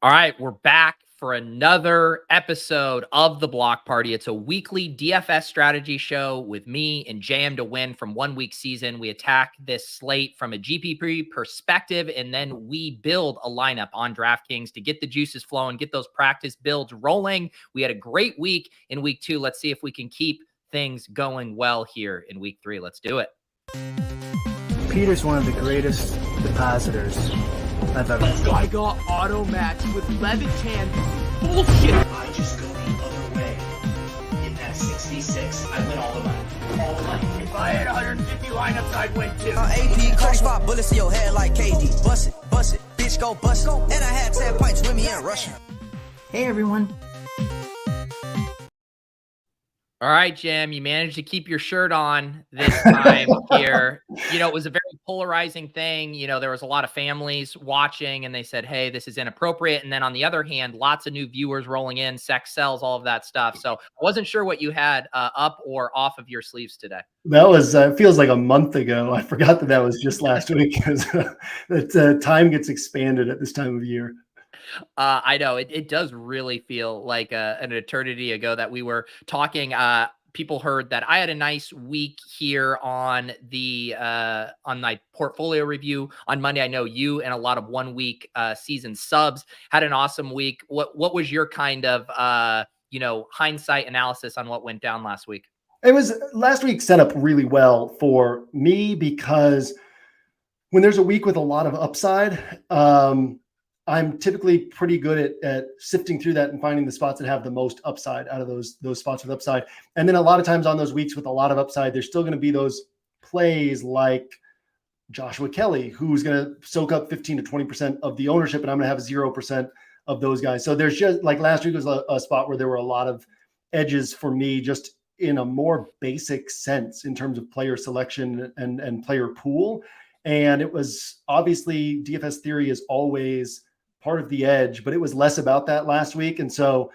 All right, we're back for another episode of The Block Party. It's a weekly DFS strategy show with me and Jmtowin from 1 week season. We attack this slate from a GPP perspective, and then we build a lineup on DraftKings to get the juices flowing, get those practice builds rolling. We had a great week in week 2. Let's see if we can keep things going well here in week 3. Let's do it. Peter's one of the greatest depositors I've ever. I got auto match with Levitan. Bullshit. I just go the other way. In that 66, I win all the money. All the money. If I had 150 lineups, I'd win too. AP, crash 5 bullets in your head like KD. Bust it, bitch, go bust it. And I had 10 pints with me in Russia. Hey everyone. All right, Jam, you managed to keep your shirt on this time here. It was a very polarizing thing. There was a lot of families watching and they said, hey, this is inappropriate. And then on the other hand, lots of new viewers rolling in, sex sells, all of that stuff. So I wasn't sure what you had up or off of your sleeves today. That was, feels like a month ago. I forgot that was just last week because that time gets expanded at this time of year. I know it does really feel like an eternity ago that we were talking. People heard that I had a nice week here on the on my portfolio review on Monday. I know you and a lot of 1 week season subs had an awesome week. What was your kind of hindsight analysis on what went down last week? It was last week set up really well for me because when there's a week with a lot of upside, I'm typically pretty good at sifting through that and finding the spots that have the most upside out of those spots with upside. And then a lot of times on those weeks with a lot of upside, there's still going to be those plays like Joshua Kelly, who's going to soak up 15 to 20% of the ownership, and I'm going to have 0% of those guys. So there's just like last week was a spot where there were a lot of edges for me just in a more basic sense in terms of player selection and player pool. And it was obviously DFS theory is always part of the edge, but it was less about that last week. And so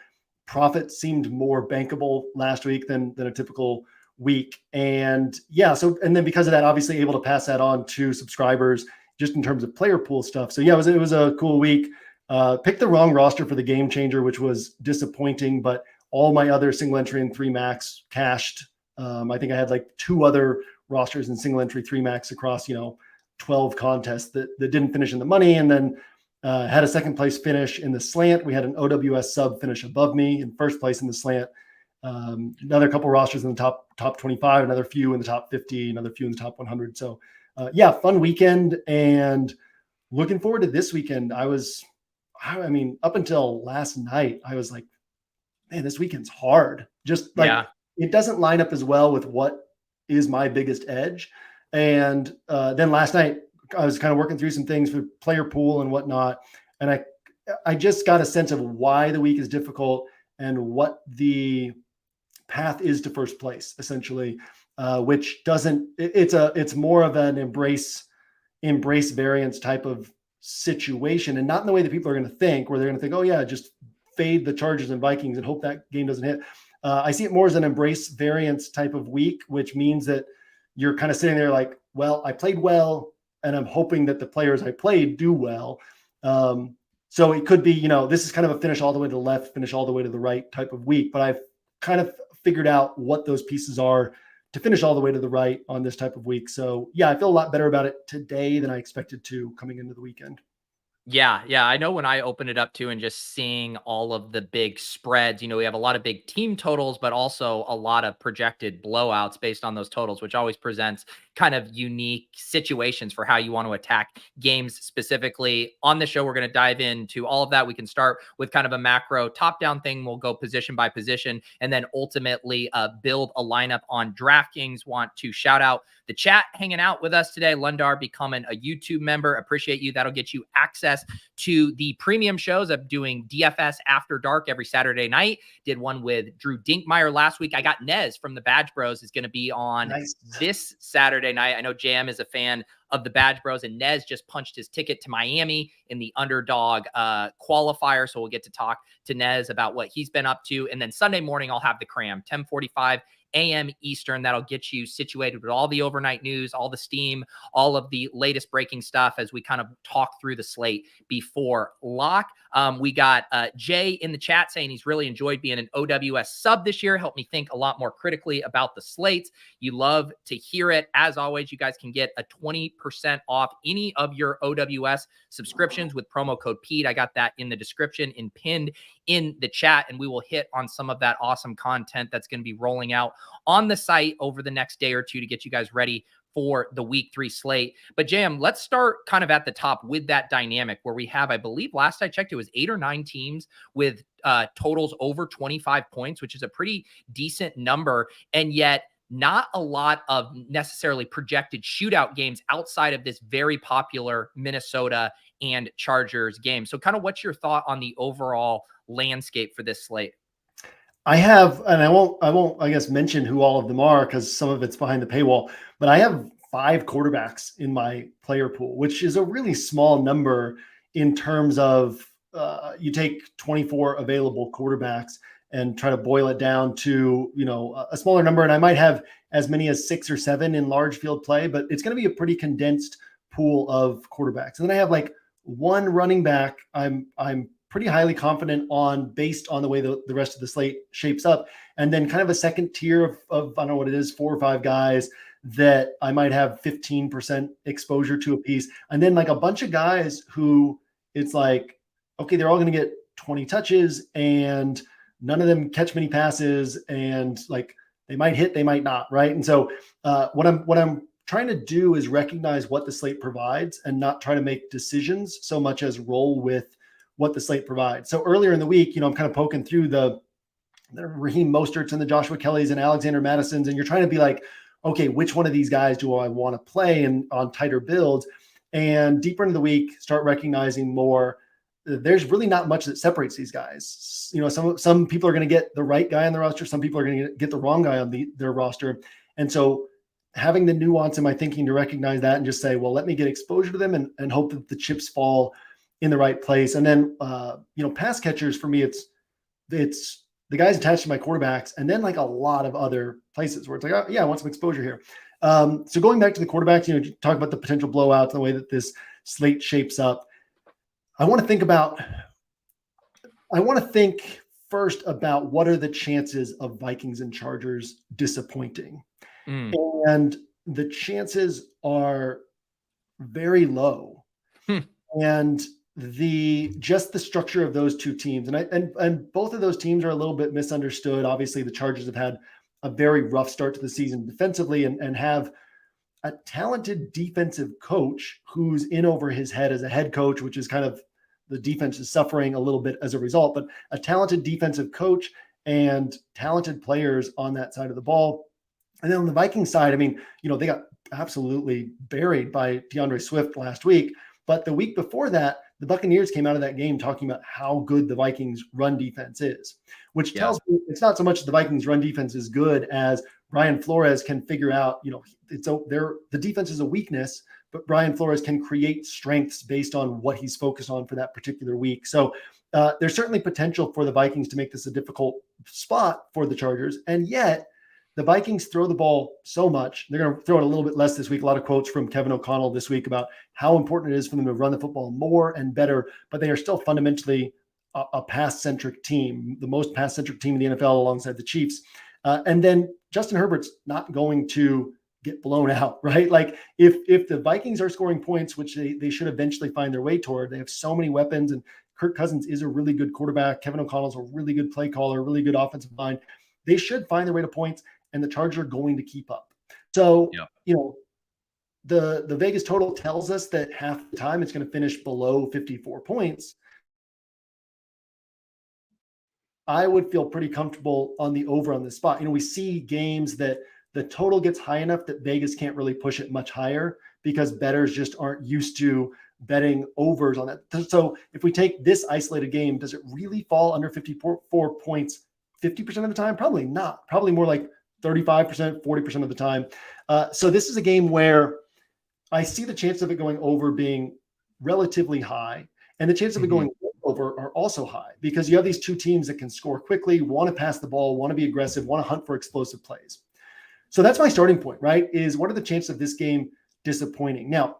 profit seemed more bankable last week than a typical week. And yeah, and then because of that, obviously able to pass that on to subscribers just in terms of player pool stuff. So yeah, it was a cool week. Picked the wrong roster for the game changer, which was disappointing, but all my other single entry and 3 max cashed. I think I had like 2 other rosters in single entry 3 max across, 12 contests that didn't finish in the money. And then had a second place finish in the slant. We had an OWS sub finish above me in first place in the slant. Another couple rosters in the top 25, another few in the top 50, another few in the top 100. So yeah, fun weekend and looking forward to this weekend. I mean, up until last night, I was like, man, this weekend's hard. Just like It doesn't line up as well with what is my biggest edge. And then last night, I was kind of working through some things for player pool and whatnot. And I just got a sense of why the week is difficult and what the path is to first place, essentially, which it's more of an embrace variance type of situation, and not in the way that people are going to think, where they're going to think, oh yeah, just fade the Chargers and Vikings and hope that game doesn't hit. I see it more as an embrace variance type of week, which means that you're kind of sitting there like, well, I played well, and I'm hoping that the players I played do well. So it could be, this is kind of a finish all the way to the left, finish all the way to the right type of week, but I've kind of figured out what those pieces are to finish all the way to the right on this type of week. So yeah, I feel a lot better about it today than I expected to coming into the weekend. Yeah. I know when I open it up too and just seeing all of the big spreads, we have a lot of big team totals, but also a lot of projected blowouts based on those totals, which always presents kind of unique situations for how you want to attack games specifically. On the show, we're going to dive into all of that. We can start with kind of a macro top-down thing. We'll go position by position and then ultimately build a lineup on DraftKings. Want to shout out the chat hanging out with us today. Lundar becoming a YouTube member. Appreciate you. That'll get you access to the premium shows. I'm doing DFS After Dark every Saturday night. Did one with Drew Dinkmeyer last week. I got Nez from the Badge Bros is going to be on this Saturday night. I know Jam is a fan of the Badge Bros, and Nez just punched his ticket to Miami in the underdog qualifier. So we'll get to talk to Nez about what he's been up to. And then Sunday morning, I'll have the cram, 10:45 a.m. Eastern. That'll get you situated with all the overnight news, all the steam, all of the latest breaking stuff as we kind of talk through the slate before lock. We got Jay in the chat saying he's really enjoyed being an OWS sub this year. Helped me think a lot more critically about the slates. You love to hear it. As always, you guys can get a 20% off any of your OWS subscriptions with promo code Pete. I got that in the description and pinned in the chat, and we will hit on some of that awesome content that's going to be rolling out on the site over the next day or two to get you guys ready for the week 3 slate. But Jam, let's start kind of at the top with that dynamic where we have, I believe last I checked, it was 8 or 9 teams with totals over 25 points, which is a pretty decent number. And yet not a lot of necessarily projected shootout games outside of this very popular Minnesota and Chargers game. So kind of what's your thought on the overall landscape for this slate? I have, and I won't, I guess, mention who all of them are because some of it's behind the paywall, but I have 5 quarterbacks in my player pool, which is a really small number in terms of you take 24 available quarterbacks and try to boil it down to, a smaller number. And I might have as many as 6 or 7 in large field play, but it's going to be a pretty condensed pool of quarterbacks. And then I have like 1 running back I'm pretty highly confident on based on the way the rest of the slate shapes up. And then kind of a second tier of I don't know what it is, 4 or 5 guys that I might have 15% exposure to a piece. And then like a bunch of guys who it's like, okay, they're all going to get 20 touches and none of them catch many passes. And like they might hit, they might not. Right. And so what I'm trying to do is recognize what the slate provides and not try to make decisions so much as roll with what the slate provides. So earlier in the week, I'm kind of poking through the Raheem Mosterts and the Joshua Kellys and Alexander Madisons, and you're trying to be like, okay, which one of these guys do I want to play and on tighter builds? And deeper into the week, start recognizing more. There's really not much that separates these guys. Some people are going to get the right guy on the roster. Some people are going to get the wrong guy on their roster. And so having the nuance in my thinking to recognize that and just say, well, let me get exposure to them and hope that the chips fall in the right place. And then, pass catchers for me, it's the guys attached to my quarterbacks and then like a lot of other places where it's like, oh, yeah, I want some exposure here. So going back to the quarterbacks, talk about the potential blowouts and the way that this slate shapes up. I want to think first about what are the chances of Vikings and Chargers disappointing. And the chances are very low. And the structure of those 2 teams and both of those teams are a little bit misunderstood. Obviously the Chargers have had a very rough start to the season defensively and have a talented defensive coach who's in over his head as a head coach, which is kind of the defense is suffering a little bit as a result, but a talented defensive coach and talented players on that side of the ball. And then on the Vikings side, they got absolutely buried by DeAndre Swift last week, but the week before that, the Buccaneers came out of that game talking about how good the Vikings run defense is, which tells me it's not so much that the Vikings run defense is good as Brian Flores can figure out, the defense is a weakness, but Brian Flores can create strengths based on what he's focused on for that particular week. So there's certainly potential for the Vikings to make this a difficult spot for the Chargers. And yet the Vikings throw the ball so much. They're going to throw it a little bit less this week. A lot of quotes from Kevin O'Connell this week about how important it is for them to run the football more and better, but they are still fundamentally a pass-centric team, the most pass-centric team in the NFL alongside the Chiefs. And then Justin Herbert's not going to get blown out, right? Like if the Vikings are scoring points, which they should eventually find their way toward, they have so many weapons and Kirk Cousins is a really good quarterback. Kevin O'Connell's a really good play caller, a really good offensive mind. They should find their way to points and the Chargers are going to keep up. So, the Vegas total tells us that half the time it's going to finish below 54 points. I would feel pretty comfortable on the over on this spot. We see games that the total gets high enough that Vegas can't really push it much higher because bettors just aren't used to betting overs on that. So if we take this isolated game, does it really fall under 54 points 50% of the time? Probably not. Probably more like 35%, 40% of the time. So this is a game where I see the chance of it going over being relatively high, and the chance of it going over are also high because you have these 2 teams that can score quickly, want to pass the ball, want to be aggressive, want to hunt for explosive plays. So that's my starting point, right? Is what are the chances of this game disappointing? Now,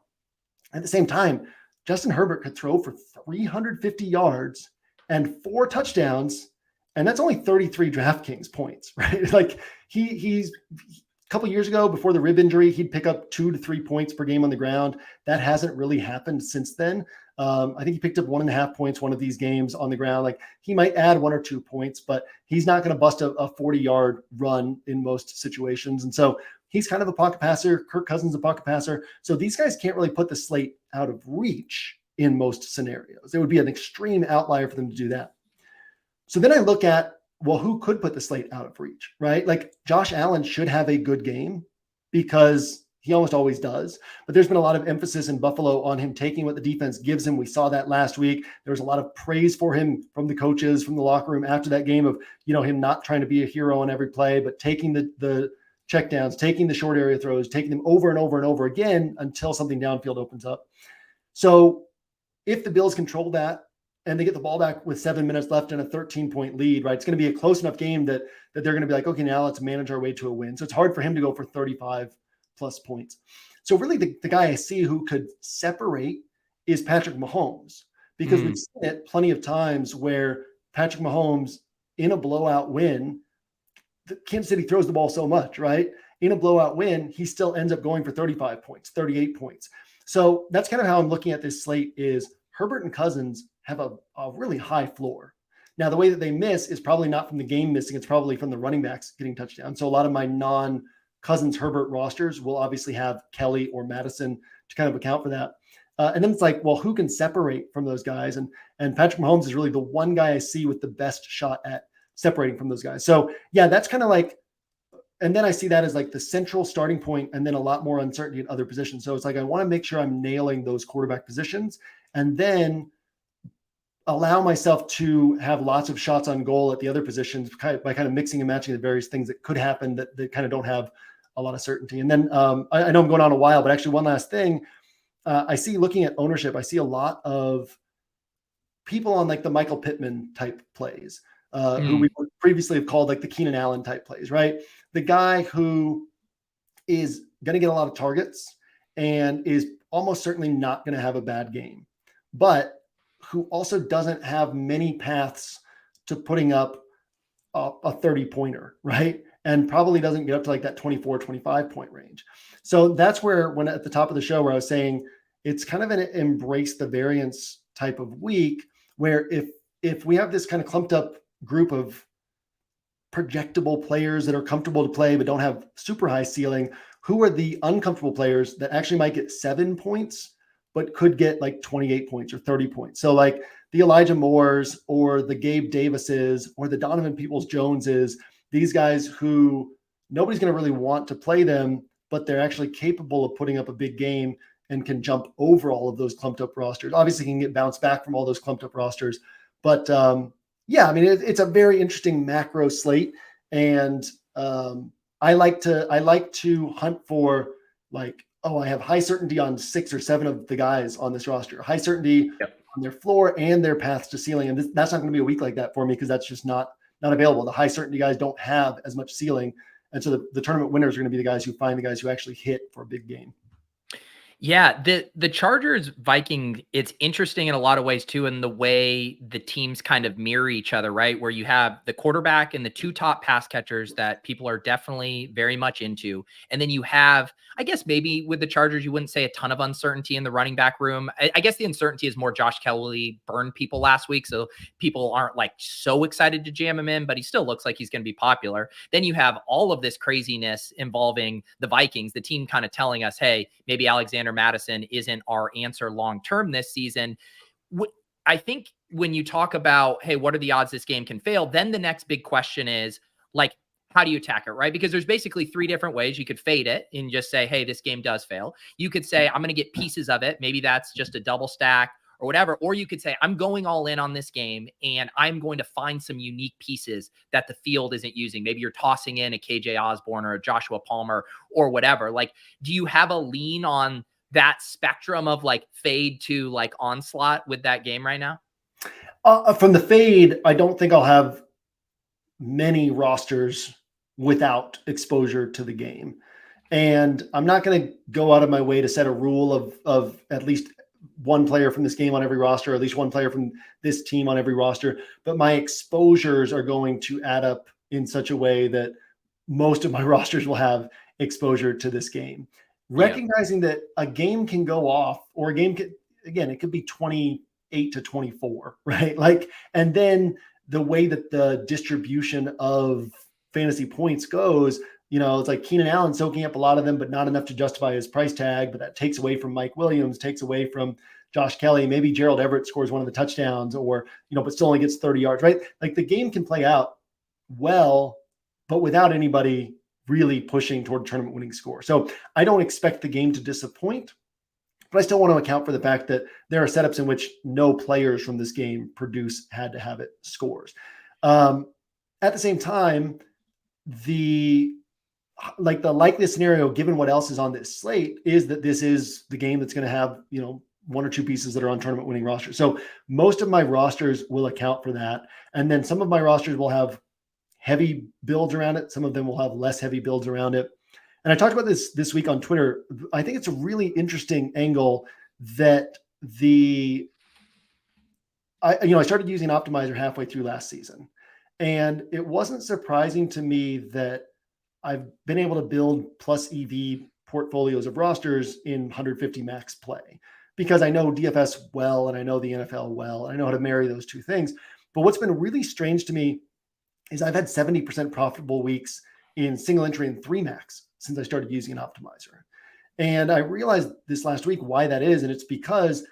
at the same time, Justin Herbert could throw for 350 yards and 4 touchdowns, and that's only 33 DraftKings points, right? Like he's a couple years ago, before the rib injury, he'd pick up 2 to 3 points per game on the ground. That hasn't really happened since then. I think he picked up 1.5 points one of these games on the ground. Like he might add 1 or 2 points, but he's not going to bust a 40-yard run in most situations. And so he's kind of a pocket passer. Kirk Cousins a pocket passer. So these guys can't really put the slate out of reach in most scenarios. It would be an extreme outlier for them to do that. So then I look at, well, who could put the slate out of reach, right? Like Josh Allen should have a good game because he almost always does. But there's been a lot of emphasis in Buffalo on him taking what the defense gives him. We saw that last week. There was a lot of praise for him from the coaches, from the locker room after that game of, him not trying to be a hero on every play, but taking the checkdowns, taking the short area throws, taking them over and over and over again until something downfield opens up. So if the Bills control that and they get the ball back with 7 minutes left and a 13-point lead, right, it's going to be a close enough game that they're going to be like, okay, now let's manage our way to a win. So it's hard for him to go for 35 plus points. So really the guy I see who could separate is Patrick Mahomes, because we've seen it plenty of times where Patrick Mahomes in a blowout win, Kansas City throws the ball so much, right? In a blowout win, he still ends up going for 35 points, 38 points. So that's kind of how I'm looking at this slate is Herbert and Cousins have a really high floor. Now, the way that they miss is probably not from the game missing. It's probably from the running backs getting touchdowns. So a lot of my non-Cousins Herbert rosters will obviously have Kelly or Madison to kind of account for that. And then it's like, well, who can separate from those guys? And Patrick Mahomes is really the one guy I see with the best shot at separating from those guys. So yeah, that's kind of like, and then I see that as like the central starting point and then a lot more uncertainty at other positions. So it's like, I want to make sure I'm nailing those quarterback positions and then allow myself to have lots of shots on goal at the other positions by kind of mixing and matching the various things that could happen that kind of don't have a lot of certainty. And then I know I'm going on a while, but actually one last thing, I see looking at ownership, I see a lot of people on like the Michael Pittman type plays, who we previously have called like the Keenan Allen type plays, right? The guy who is going to get a lot of targets and is almost certainly not going to have a bad game, but who also doesn't have many paths to putting up a 30-pointer, right? And probably doesn't get up to like that 24, 25-point range. So that's where, when at the top of the show, where I was saying it's kind of an embrace the variance type of week, where if we have this kind of clumped up group of projectable players that are comfortable to play but don't have super high ceiling, who are the uncomfortable players that actually might get 7 points but could get like 28 points or 30 points? So like the Elijah Moores or the Gabe Davises or the Donovan Peoples-Joneses, these guys who nobody's going to really want to play them, but they're actually capable of putting up a big game and can jump over all of those clumped up rosters. Obviously can get bounced back from all those clumped up rosters, but yeah, I mean, it's a very interesting macro slate. And I like to hunt for like, oh, I have high certainty on 6 or 7 of the guys on this roster, high certainty on their floor and their paths to ceiling. And that's not going to be a week like that for me because that's just not available. The high certainty guys don't have as much ceiling. And so the tournament winners are going to be the guys who find the guys who actually hit for a big game. Yeah, the Chargers Viking, it's interesting in a lot of ways too, in the way the teams kind of mirror each other, right? Where you have the quarterback and the 2 top pass catchers that people are definitely very much into. And then you have, I guess maybe with the Chargers, you wouldn't say a ton of uncertainty in the running back room. I guess the uncertainty is more Josh Kelly burned people last week. So people aren't like so excited to jam him in, but he still looks like he's going to be popular. Then you have all of this craziness involving the Vikings, the team kind of telling us, hey, maybe Alexander Madison isn't our answer long-term this season. I think when you talk about, hey, what are the odds this game can fail? Then the next big question is like, how do you attack it, right? Because there's basically 3 different ways. You could fade it and just say, hey, this game does fail. You could say, I'm going to get pieces of it. Maybe that's just a double stack or whatever. Or you could say, I'm going all in on this game and I'm going to find some unique pieces that the field isn't using. Maybe you're tossing in a KJ Osborne or a Joshua Palmer or whatever. Like, do you have a lean on that spectrum of like fade to like onslaught with that game right now? From the fade, I don't think I'll have many rosters without exposure to the game. And I'm not going to go out of my way to set a rule of at least one player from this game on every roster, or at least one player from this team on every roster. But my exposures are going to add up in such a way that most of my rosters will have exposure to this game. Recognizing that a game can go off, or a game could, again, it could be 28 to 24, right? Like, and then the way that the distribution of fantasy points goes, you know, it's like Keenan Allen soaking up a lot of them, but not enough to justify his price tag. But that takes away from Mike Williams, takes away from Josh Kelly. Maybe Gerald Everett scores one of the touchdowns, or, you know, but still only gets 30 yards, right? Like, the game can play out well, but without anybody really pushing toward tournament winning score. So I don't expect the game to disappoint, but I still want to account for the fact that there are setups in which no players from this game had to have it scores. At the same time, the likely scenario, given what else is on this slate, is that this is the game that's going to have, you know, one or two pieces that are on tournament winning rosters. So most of my rosters will account for that. And then some of my rosters will have heavy builds around it. Some of them will have less heavy builds around it. And I talked about this week on Twitter. I think it's a really interesting angle that I started using Optimizer halfway through last season. And it wasn't surprising to me that I've been able to build plus EV portfolios of rosters in 150 max play, because I know DFS well, and I know the NFL well, and I know how to marry those two things. But what's been really strange to me is I've had 70% profitable weeks in single entry and 3 max since I started using an optimizer. And I realized this last week why that is. And it's because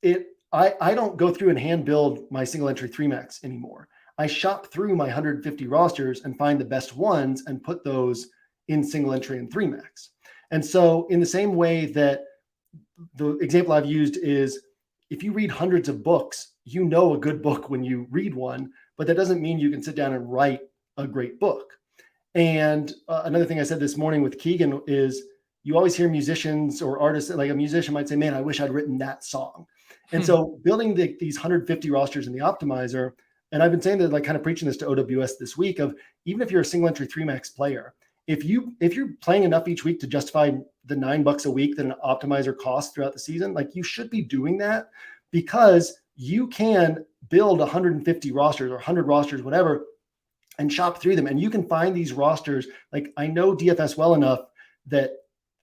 I don't go through and hand build my single entry 3 max anymore. I shop through my 150 rosters and find the best ones and put those in single entry and 3 max. And so in the same way that the example I've used is, if you read hundreds of books, you know a good book when you read one, but that doesn't mean you can sit down and write a great book. And another thing I said this morning with Keegan is, you always hear musicians or artists, like a musician might say, man, I wish I'd written that song. And so building these 150 rosters in the optimizer, and I've been saying that, like, kind of preaching this to OWS this week, of even if you're a single entry 3 max player, if you're playing enough each week to justify the $9 a week that an optimizer costs throughout the season, like, you should be doing that, because you can build 150 rosters or 100 rosters, whatever, and shop through them. And you can find these rosters. Like, I know DFS well enough that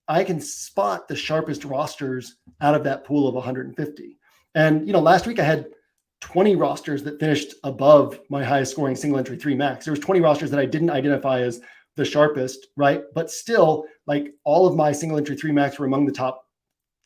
I can spot the sharpest rosters out of that pool of 150. And, you know, last week I had 20 rosters that finished above my highest scoring single entry 3 max. There was 20 rosters that I didn't identify as the sharpest, right? But still, like, all of my single entry 3 max were among the top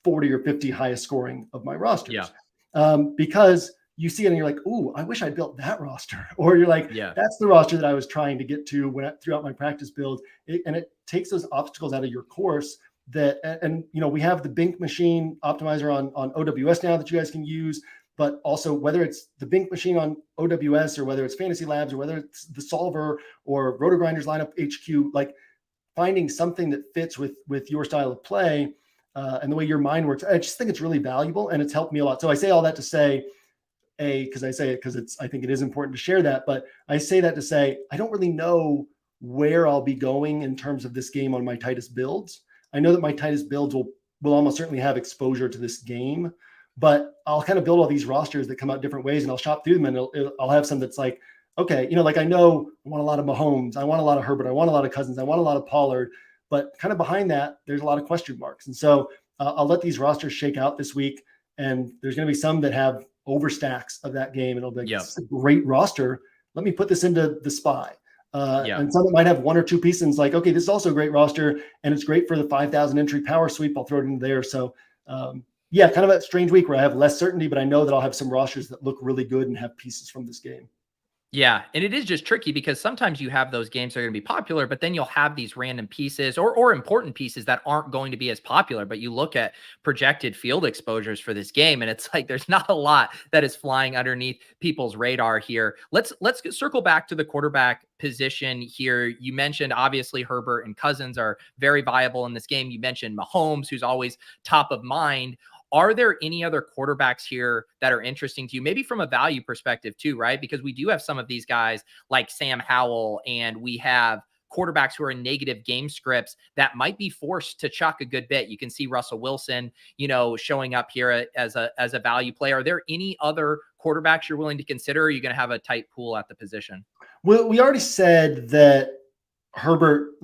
40 or 50 highest scoring of my rosters. Yeah. Because you see it and you're like, ooh, I wish I'd built that roster. Or you're like, yeah, that's the roster that I was trying to get to throughout my practice build. And it takes those obstacles out of your course. And you know, we have the Bink machine optimizer on OWS now that you guys can use. But also, whether it's the Bink machine on OWS, or whether it's Fantasy Labs, or whether it's the Solver or RotoGrinders Lineup HQ, like, finding something that fits with your style of play and the way your mind works, I just think it's really valuable, and it's helped me a lot. So I say all that to say, because I say it because I think it is important to share that, but I say that to say, I don't really know where I'll be going in terms of this game on my tightest builds. I know that my tightest builds will almost certainly have exposure to this game, but I'll kind of build all these rosters that come out different ways, and I'll shop through them, and I'll have some that's like, okay, you know, like, I know I want a lot of Mahomes, I want a lot of Herbert, I want a lot of Cousins, I want a lot of Pollard, but kind of behind that, there's a lot of question marks. And so I'll let these rosters shake out this week, and there's going to be some that have overstacks of that game, and it'll be like, this is a great roster. Let me put this into the spy. And some that might have one or two pieces, and it's like, okay, this is also a great roster, and it's great for the 5,000 entry power sweep. I'll throw it in there. So yeah, kind of a strange week where I have less certainty, but I know that I'll have some rosters that look really good and have pieces from this game. Yeah, and it is just tricky because sometimes you have those games that are going to be popular, but then you'll have these random pieces or important pieces that aren't going to be as popular. But you look at projected field exposures for this game, and it's like there's not a lot that is flying underneath people's radar here. Let's circle back to the quarterback position here. You mentioned obviously Herbert and Cousins are very viable in this game. You mentioned Mahomes, who's always top of mind. Are there any other quarterbacks here that are interesting to you? Maybe from a value perspective too, right? Because we do have some of these guys like Sam Howell, and we have quarterbacks who are in negative game scripts that might be forced to chuck a good bit. You can see Russell Wilson, showing up here as a value play. Are there any other quarterbacks you're willing to consider? Or are you going to have a tight pool at the position? Well, we already said that Herbert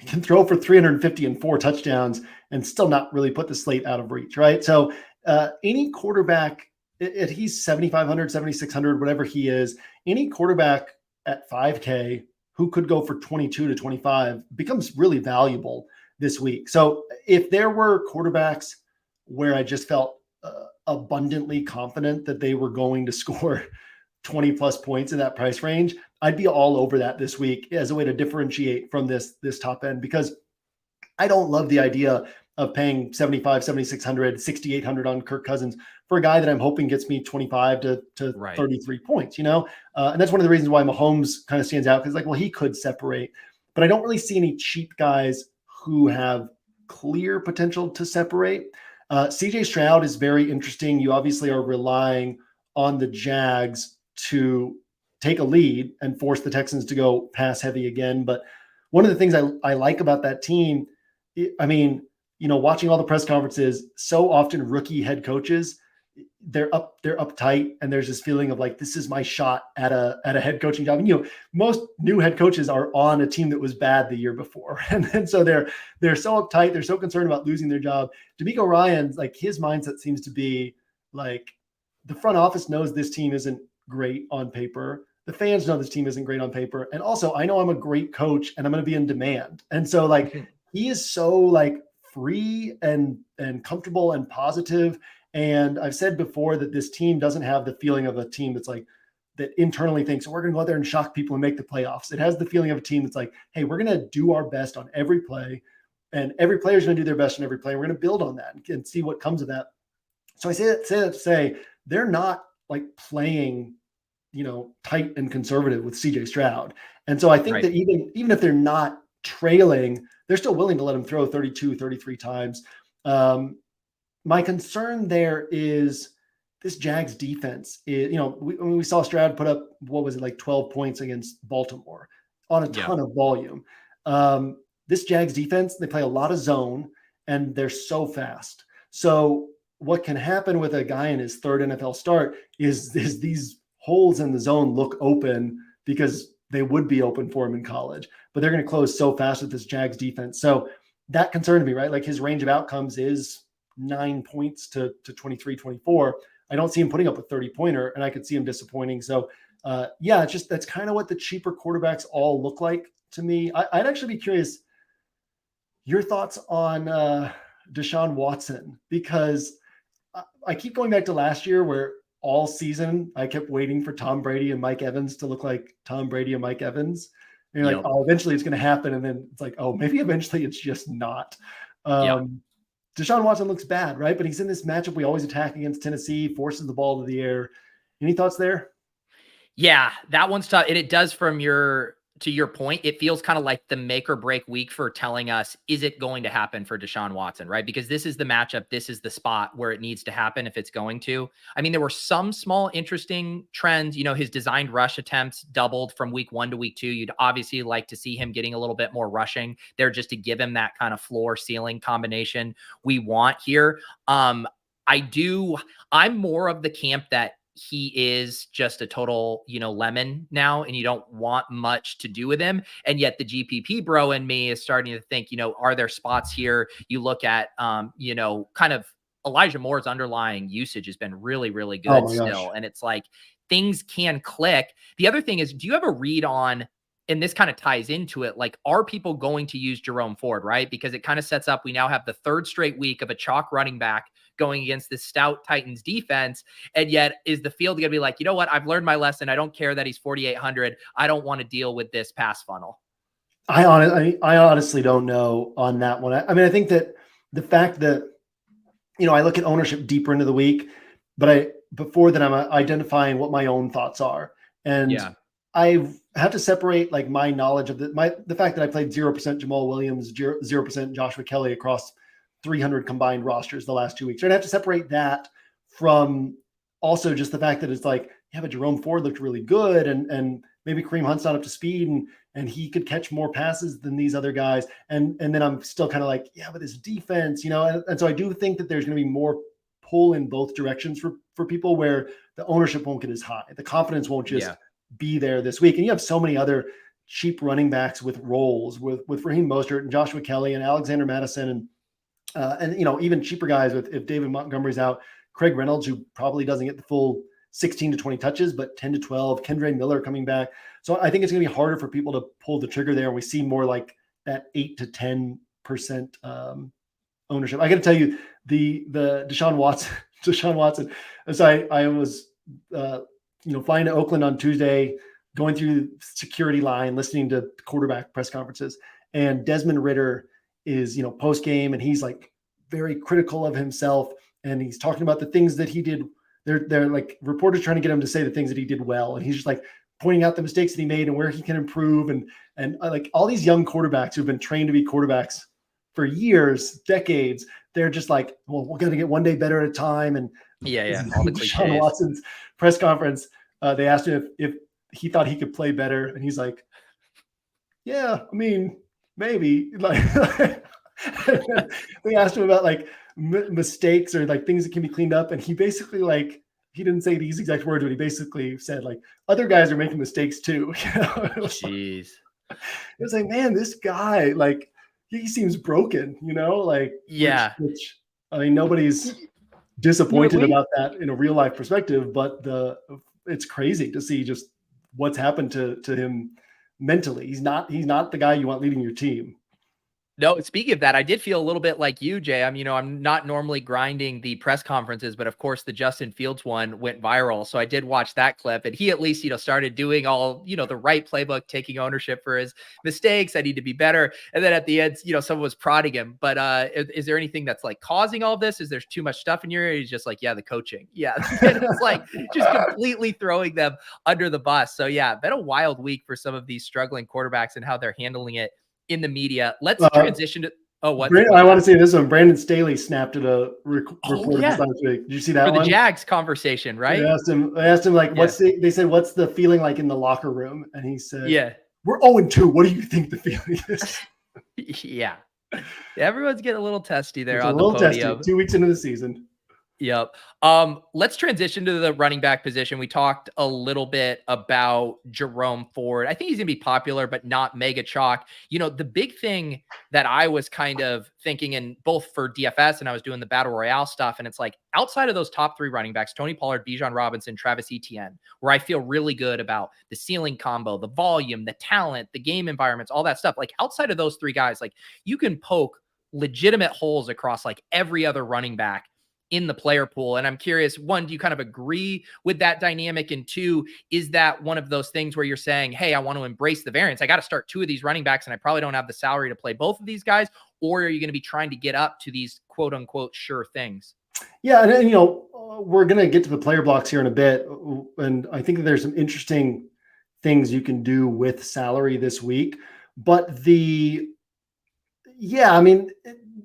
can throw for 350 and 4 touchdowns and still not really put the slate out of reach, right? So any quarterback, if he's 7,500, 7,600, whatever he is, any quarterback at 5K who could go for 22 to 25 becomes really valuable this week. So if there were quarterbacks where I just felt abundantly confident that they were going to score 20 plus points in that price range, I'd be all over that this week as a way to differentiate from this top end, because I don't love the idea of paying 7,500, 7,600, 6,800 on Kirk Cousins for a guy that I'm hoping gets me 25 to 33 points, and that's one of the reasons why Mahomes kind of stands out, because he could separate, but I don't really see any cheap guys who have clear potential to separate. CJ Stroud is very interesting. You obviously are relying on the Jags to take a lead and force the Texans to go pass heavy again. But one of the things I like about that team, watching all the press conferences, so often rookie head coaches, they're uptight, and there's this feeling of this is my shot at a head coaching job. And, most new head coaches are on a team that was bad the year before. And so they're so uptight. They're so concerned about losing their job. DeMeco Ryans, his mindset seems to be the front office knows this team isn't great on paper. The fans know this team isn't great on paper. And also I know I'm a great coach and I'm going to be in demand. And so he is so free and comfortable and positive. And I've said before that this team doesn't have the feeling of a team that's that internally thinks we're going to go out there and shock people and make the playoffs. It has the feeling of a team that's hey, we're going to do our best on every play, and every player is going to do their best on every play. We're going to build on that and see what comes of that. So I say that to say they're not playing, tight and conservative with CJ Stroud. And so I think that even if they're not trailing, they're still willing to let him throw 32, 33 times. My concern there is this Jags defense. We saw Stroud put up, 12 points against Baltimore on a ton of volume. This Jags defense, they play a lot of zone, and they're so fast. So what can happen with a guy in his third NFL start is these holes in the zone look open because they would be open for him in college, but they're going to close so fast with this Jags defense. So that concerned me, right? His range of outcomes is 9 points to 23, 24. I don't see him putting up a 30-pointer, and I could see him disappointing. So that's kind of what the cheaper quarterbacks all look like to me. I'd actually be curious your thoughts on Deshaun Watson, because I keep going back to last year where all season I kept waiting for Tom Brady and Mike Evans to look like Tom Brady and Mike Evans. And you're oh, eventually it's going to happen. And then it's oh, maybe eventually it's just not. Deshaun Watson looks bad, right? But he's in this matchup we always attack against Tennessee, forces the ball to the air. Any thoughts there? Yeah, that one's tough. And it does, to your point, it feels kind of like the make or break week for telling us, is it going to happen for Deshaun Watson, right? Because this is the matchup. This is the spot where it needs to happen if it's going to. I mean, there were some small interesting trends. His designed rush attempts doubled from week 1 to week 2. You'd obviously like to see him getting a little bit more rushing there just to give him that kind of floor ceiling combination we want here. I'm more of the camp that he is just a total, lemon now, and you don't want much to do with him. And yet the GPP bro in me is starting to think, are there spots here? You look at, kind of Elijah Moore's underlying usage has been really, really good still. And it's things can click. The other thing is, do you have a read on, and this kind of ties into it, are people going to use Jerome Ford, right? Because it kind of sets up, we now have the third straight week of a chalk running back going against this stout Titans defense. And yet is the field going to be you know what? I've learned my lesson. I don't care that he's 4,800. I don't want to deal with this pass funnel. I honestly don't know on that one. I think that the fact that, I look at ownership deeper into the week, but before that I'm identifying what my own thoughts are. And I have to separate my knowledge of the fact that I played 0% Jamal Williams, 0% Joshua Kelly across 300 combined rosters the last 2 weeks. I'd have to separate that from also just the fact that it's like, yeah, but Jerome Ford looked really good, and maybe Kareem Hunt's not up to speed, and he could catch more passes than these other guys. And then I'm still kind of like, yeah, but his defense, and so I do think that there's going to be more pull in both directions for people, where the ownership won't get as high. The confidence won't just be there this week. And you have so many other cheap running backs with roles with Raheem Mostert and Joshua Kelly and Alexander Madison and even cheaper guys if David Montgomery's out, Craig Reynolds, who probably doesn't get the full 16 to 20 touches, but 10 to 12, Kendre Miller coming back. So I think it's going to be harder for people to pull the trigger there. And we see more like that 8 to 10% ownership. I got to tell you, the Deshaun Watson. So I was, flying to Oakland on Tuesday, going through security line, listening to quarterback press conferences, and Desmond Ridder is, post game, and he's like very critical of himself, and he's talking about the things that he did. They're like reporters trying to get him to say the things that he did well, and he's just like pointing out the mistakes that he made and where he can improve, and like all these young quarterbacks who've been trained to be quarterbacks for years, decades, they're just like, well, we're going to get one day better at a time. And all the cliches. Deshaun Watson's press conference, they asked him if he thought he could play better, and he's like, yeah, I mean, maybe. Like they asked him about like mistakes or like things that can be cleaned up, and he basically he didn't say these exact words, but he basically said like, other guys are making mistakes too. Jeez. It was like, man, this guy, like, he seems broken, which I mean, nobody's disappointed about that in a real life perspective, but it's crazy to see just what's happened to him mentally. He's not the guy you want leading your team. No, speaking of that, I did feel a little bit like you, Jay. I'm not normally grinding the press conferences, but of course the Justin Fields one went viral. So I did watch that clip, and he at least, started doing all, the right playbook, taking ownership for his mistakes. I need to be better. And then at the end, someone was prodding him. But is there anything that's like causing all this? Is there too much stuff in your ear? He's just like, yeah, the coaching. Yeah. And it's like just completely throwing them under the bus. So yeah, been a wild week for some of these struggling quarterbacks and how they're handling it in the media. Let's transition to what I want to say this one. Brandon Staley snapped at a report this last week. Did you see that for one? The Jags conversation, right? They asked him like, they said, what's the feeling like in the locker room? And he said, yeah, we're 0-2. What do you think the feeling is? Yeah. Everyone's getting a little testy there on the podium. Testy. 2 weeks into the season. Yep. Let's transition to the running back position. We talked a little bit about Jerome Ford. I think he's gonna be popular, but not mega chalk. The big thing that I was kind of thinking, and both for DFS and I was doing the battle royale stuff, and it's like outside of those top three running backs, Tony Pollard, Bijan Robinson, Travis Etienne, where I feel really good about the ceiling combo, the volume, the talent, the game environments, all that stuff. Like outside of those three guys, like you can poke legitimate holes across like every other running back in the player pool. And I'm curious, one, do you kind of agree with that dynamic? And two, is that one of those things where you're saying, hey, I want to embrace the variance. I got to start two of these running backs, and I probably don't have the salary to play both of these guys. Or are you going to be trying to get up to these quote unquote sure things? Yeah. And, we're going to get to the player blocks here in a bit. And I think that there's some interesting things you can do with salary this week, but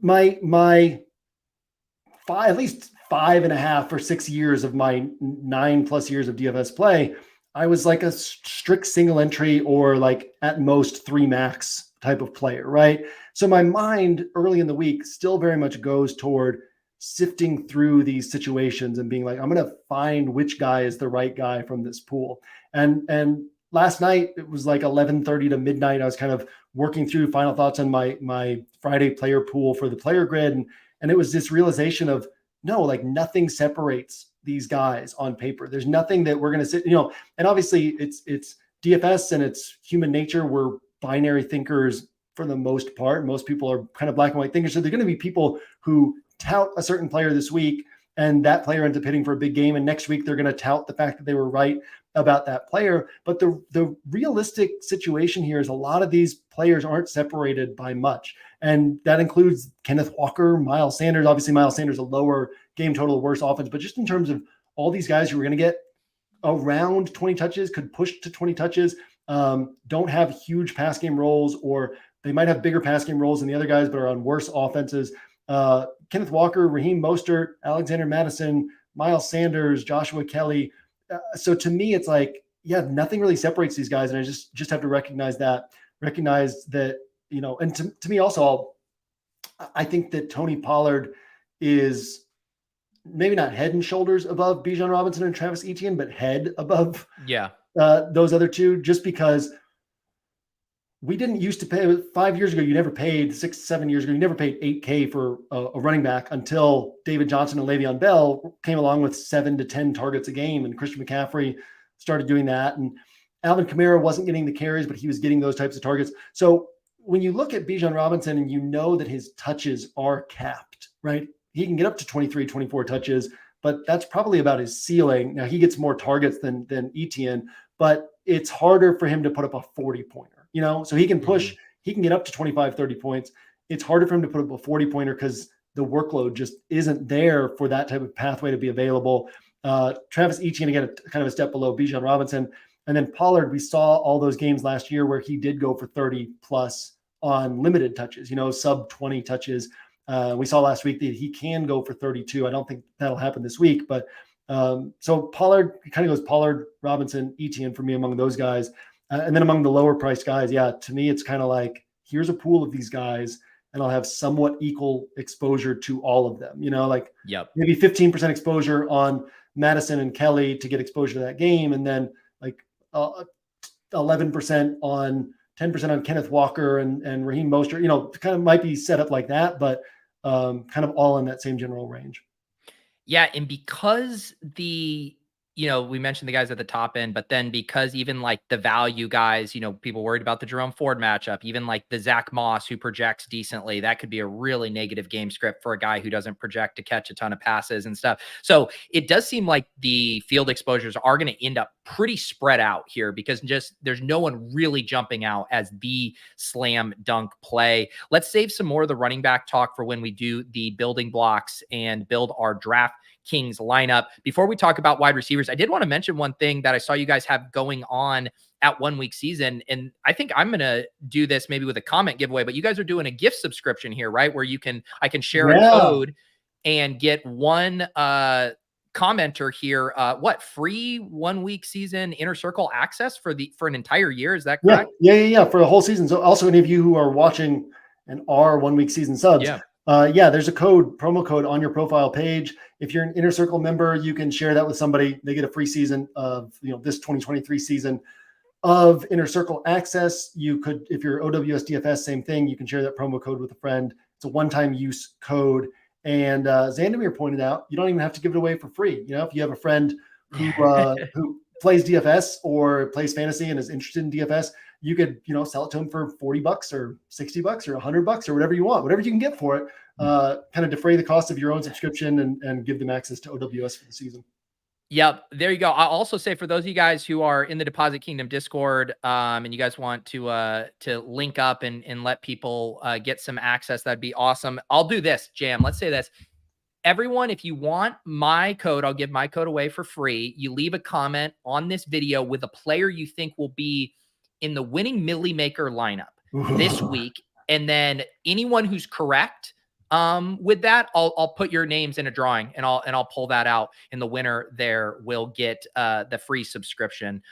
my at least 5.5 or 6 years of my 9+ years of DFS play, I was like a strict single entry or like at most 3 max type of player, right? So my mind early in the week still very much goes toward sifting through these situations and being like, I'm going to find which guy is the right guy from this pool. And last night it was like 11:30 to midnight. I was kind of working through final thoughts on my Friday player pool for the player grid. And it was this realization of, no, like nothing separates these guys on paper. There's nothing that we're going to sit, and obviously it's DFS and it's human nature. We're binary thinkers for the most part. Most people are kind of black and white thinkers. So there are going to be people who tout a certain player this week, and that player ends up hitting for a big game. And next week, they're going to tout the fact that they were right about that player. But the realistic situation here is a lot of these players aren't separated by much. And that includes Kenneth Walker, Miles Sanders. Obviously, Miles Sanders, a lower game total, worse offense. But just in terms of all these guys who are going to get around 20 touches, could push to 20 touches, don't have huge pass game roles, or they might have bigger pass game roles than the other guys, but are on worse offenses. Kenneth Walker, Raheem Mostert, Alexander Madison, Miles Sanders, Joshua Kelly. So to me, it's like, yeah, nothing really separates these guys. And I just have to recognize that, and to me also, I think that Tony Pollard is maybe not head and shoulders above Bijan Robinson and Travis Etienne, but head above those other two, just because we didn't used to pay 5 years ago. You never paid 6, 7 years ago. You never paid $8K for a running back until David Johnson and Le'Veon Bell came along with 7 to 10 targets a game. And Christian McCaffrey started doing that. And Alvin Kamara wasn't getting the carries, but he was getting those types of targets. So when you look at Bijan Robinson and you know that his touches are capped, right? He can get up to 23, 24 touches, but that's probably about his ceiling. Now he gets more targets than Etienne, but it's harder for him to put up a 40-pointer. So he can push, he can get up to 25, 30 points. It's harder for him to put up a 40-pointer because the workload just isn't there for that type of pathway to be available. Travis Etienne, again, kind of a step below Bijan Robinson. And then Pollard, we saw all those games last year where he did go for 30 plus on limited touches, sub 20 touches. We saw last week that he can go for 32. I don't think that'll happen this week, but so Pollard, it kind of goes Pollard, Robinson, Etienne for me among those guys. And then among the lower priced guys, to me, it's kind of like, here's a pool of these guys and I'll have somewhat equal exposure to all of them, maybe 15% exposure on Madison and Kelly to get exposure to that game. And then like 11% on 10% on Kenneth Walker and Raheem Mostert, kind of might be set up like that, but kind of all in that same general range. Yeah. And because we mentioned the guys at the top end, but then because even like the value guys, people worried about the Jerome Ford matchup, even like the Zach Moss who projects decently, that could be a really negative game script for a guy who doesn't project to catch a ton of passes and stuff. So it does seem like the field exposures are going to end up pretty spread out here because there's no one really jumping out as the slam dunk play. Let's save some more of the running back talk for when we do the building blocks and build our DraftKings lineup. Before we talk about wide receivers, I did want to mention one thing that I saw you guys have going on at 1 week season. And I think I'm going to do this maybe with a comment giveaway, but you guys are doing a gift subscription here, right? Where I can share a code and get one commenter here. Free 1 week season Inner Circle access for an entire year. Is that correct? Yeah. For the whole season. So also any of you who are watching and are 1 week season subs, there's a promo code on your profile page. If you're an Inner Circle member, you can share that with somebody. They get a free season of, this 2023 season of Inner Circle access. You could, if you're OWS DFS, same thing. You can share that promo code with a friend. It's a one-time use code. And Zandamir pointed out, you don't even have to give it away for free. If you have a friend who plays DFS or plays fantasy and is interested in DFS, you could, sell it to them for $40 or $60 or $100 or whatever you want, whatever you can get for it. Kind of defray the cost of your own subscription and give them access to OWS for the season. Yep. There you go. I'll also say for those of you guys who are in the Deposit Kingdom Discord, and you guys want to link up and let people get some access, that'd be awesome. I'll do this, Jam. Let's say this. Everyone, if you want my code, I'll give my code away for free. You leave a comment on this video with a player you think will be in the winning Millie Maker lineup this week. And then anyone who's correct with that, I'll put your names in a drawing and I'll pull that out, and the winner there will get the free subscription.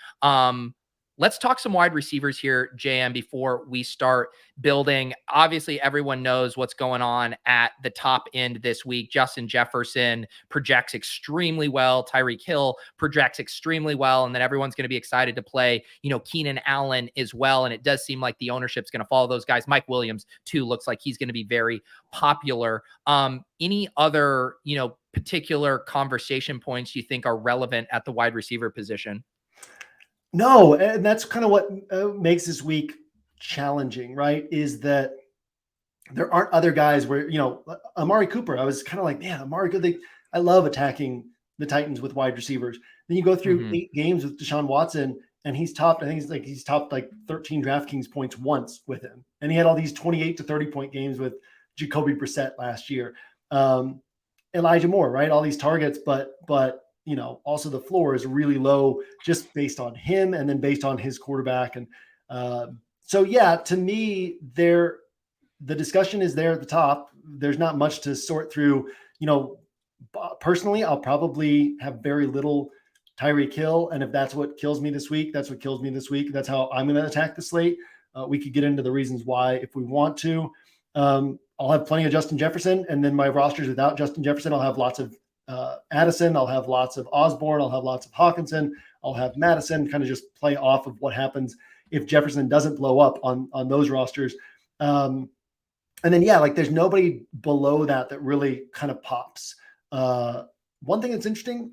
Let's talk some wide receivers here, JM, before we start building. Obviously, everyone knows what's going on at the top end this week. Justin Jefferson projects extremely well. Tyreek Hill projects extremely well. And then everyone's going to be excited to play, Keenan Allen as well. And it does seem like the ownership's going to follow those guys. Mike Williams, too, looks like he's going to be very popular. Any other, particular conversation points you think are relevant at the wide receiver position? No, and that's kind of what makes this week challenging, right? Is that there aren't other guys where, Amari Cooper, I was kind of like, man, Amari Cooper, I love attacking the Titans with wide receivers. Then you go through 8 games with Deshaun Watson, and he's topped 13 DraftKings points once with him. And he had all these 28 to 30 point games with Jacoby Brissett last year. Elijah Moore, right? All these targets, but also the floor is really low just based on him and then based on his quarterback. And to me, the discussion is there at the top. There's not much to sort through. Personally, I'll probably have very little Tyreek Hill, and if that's what kills me this week, that's what kills me this week. That's how I'm going to attack the slate. We could get into the reasons why if we want to. I'll have plenty of Justin Jefferson, and then my rosters without Justin Jefferson, I'll have lots of Addison, I'll have lots of Osborne, I'll have lots of Hawkinson, I'll have Madison, kind of just play off of what happens if Jefferson doesn't blow up on those rosters. And then, there's nobody below that really kind of pops. One thing that's interesting,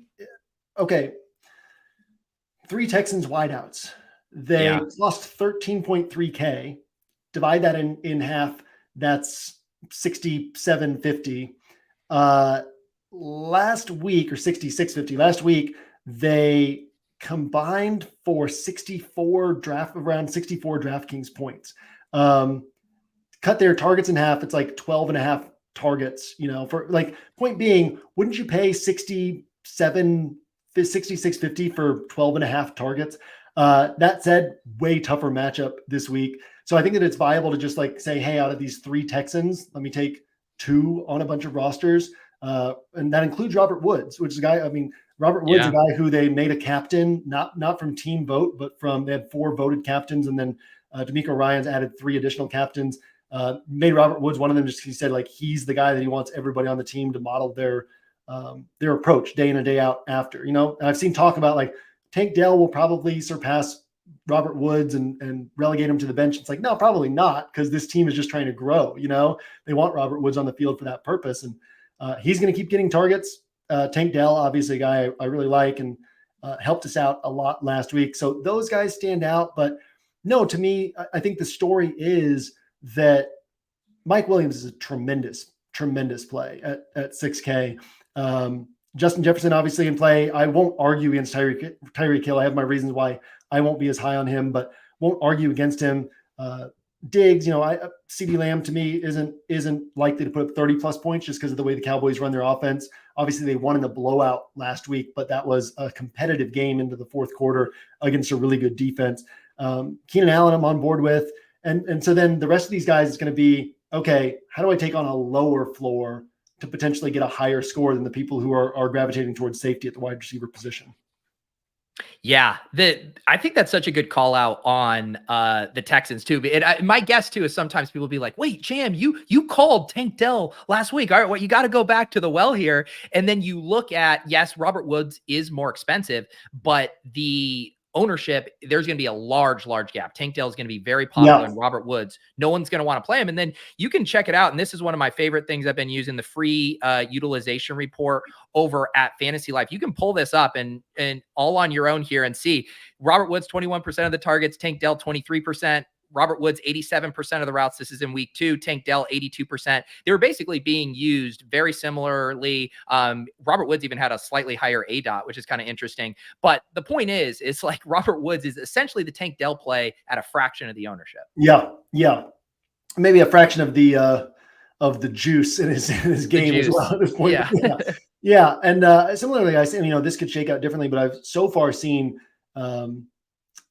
okay, 3 Texans wideouts. They lost 13.3K. Divide that in half, that's 6750. Last week, or 6650, last week, they combined for around 64 DraftKings points. Cut their targets in half, it's like 12 and a half targets, for point being, wouldn't you pay 6650 for 12 and a half targets? That said, way tougher matchup this week. So I think that it's viable to just say, hey, out of these 3 Texans, let me take 2 on a bunch of rosters. And that includes Robert Woods, which is a guy, Robert Woods, a guy who they made a captain, not from team vote, but they had 4 voted captains. And then D'Amico Ryans added 3 additional captains, made Robert Woods one of them. Just he said he's the guy that he wants everybody on the team to model their approach day in and day out after. I've seen talk about Tank Dell will probably surpass Robert Woods and relegate him to the bench. It's no, probably not, because this team is just trying to grow. They want Robert Woods on the field for that purpose, and he's going to keep getting targets. Tank Dell, obviously a guy I really like and helped us out a lot last week. So those guys stand out. But no, to me, I think the story is that Mike Williams is a tremendous play at 6K. Justin Jefferson, obviously in play. I won't argue against Tyreek Hill. I have my reasons why I won't be as high on him, but won't argue against him. Diggs, CeeDee Lamb to me isn't likely to put up 30 plus points just because of the way the Cowboys run their offense. Obviously, they won in the blowout last week, but that was a competitive game into the fourth quarter against a really good defense. Keenan Allen, I'm on board with. And so then the rest of these guys is going to be, okay, how do I take on a lower floor to potentially get a higher score than the people who are gravitating towards safety at the wide receiver position? Yeah, I think that's such a good call out on the Texans too. My guess too is sometimes people be like, "Wait, Jam, you called Tank Dell last week. All right, well, you got to go back to the well here." And then you look at, yes, Robert Woods is more expensive, but the ownership, there's going to be a large gap. Tank Dell is going to be very popular, and Robert Woods, no one's going to want to play him. And then you can check it out. And this is one of my favorite things I've been using, the free utilization report over at Fantasy Life. You can pull this up and all on your own here and see Robert Woods, 21% of the targets, Tank Dell, 23%. Robert Woods, 87% of the routes. This is in week 2. Tank Dell, 82%. They were basically being used very similarly. Robert Woods even had a slightly higher ADOT, which is kind of interesting. But the point is, it's Robert Woods is essentially the Tank Dell play at a fraction of the ownership. Yeah. Maybe a fraction of the juice in his game as well at this point. Yeah. And similarly, I say, this could shake out differently, but I've so far seen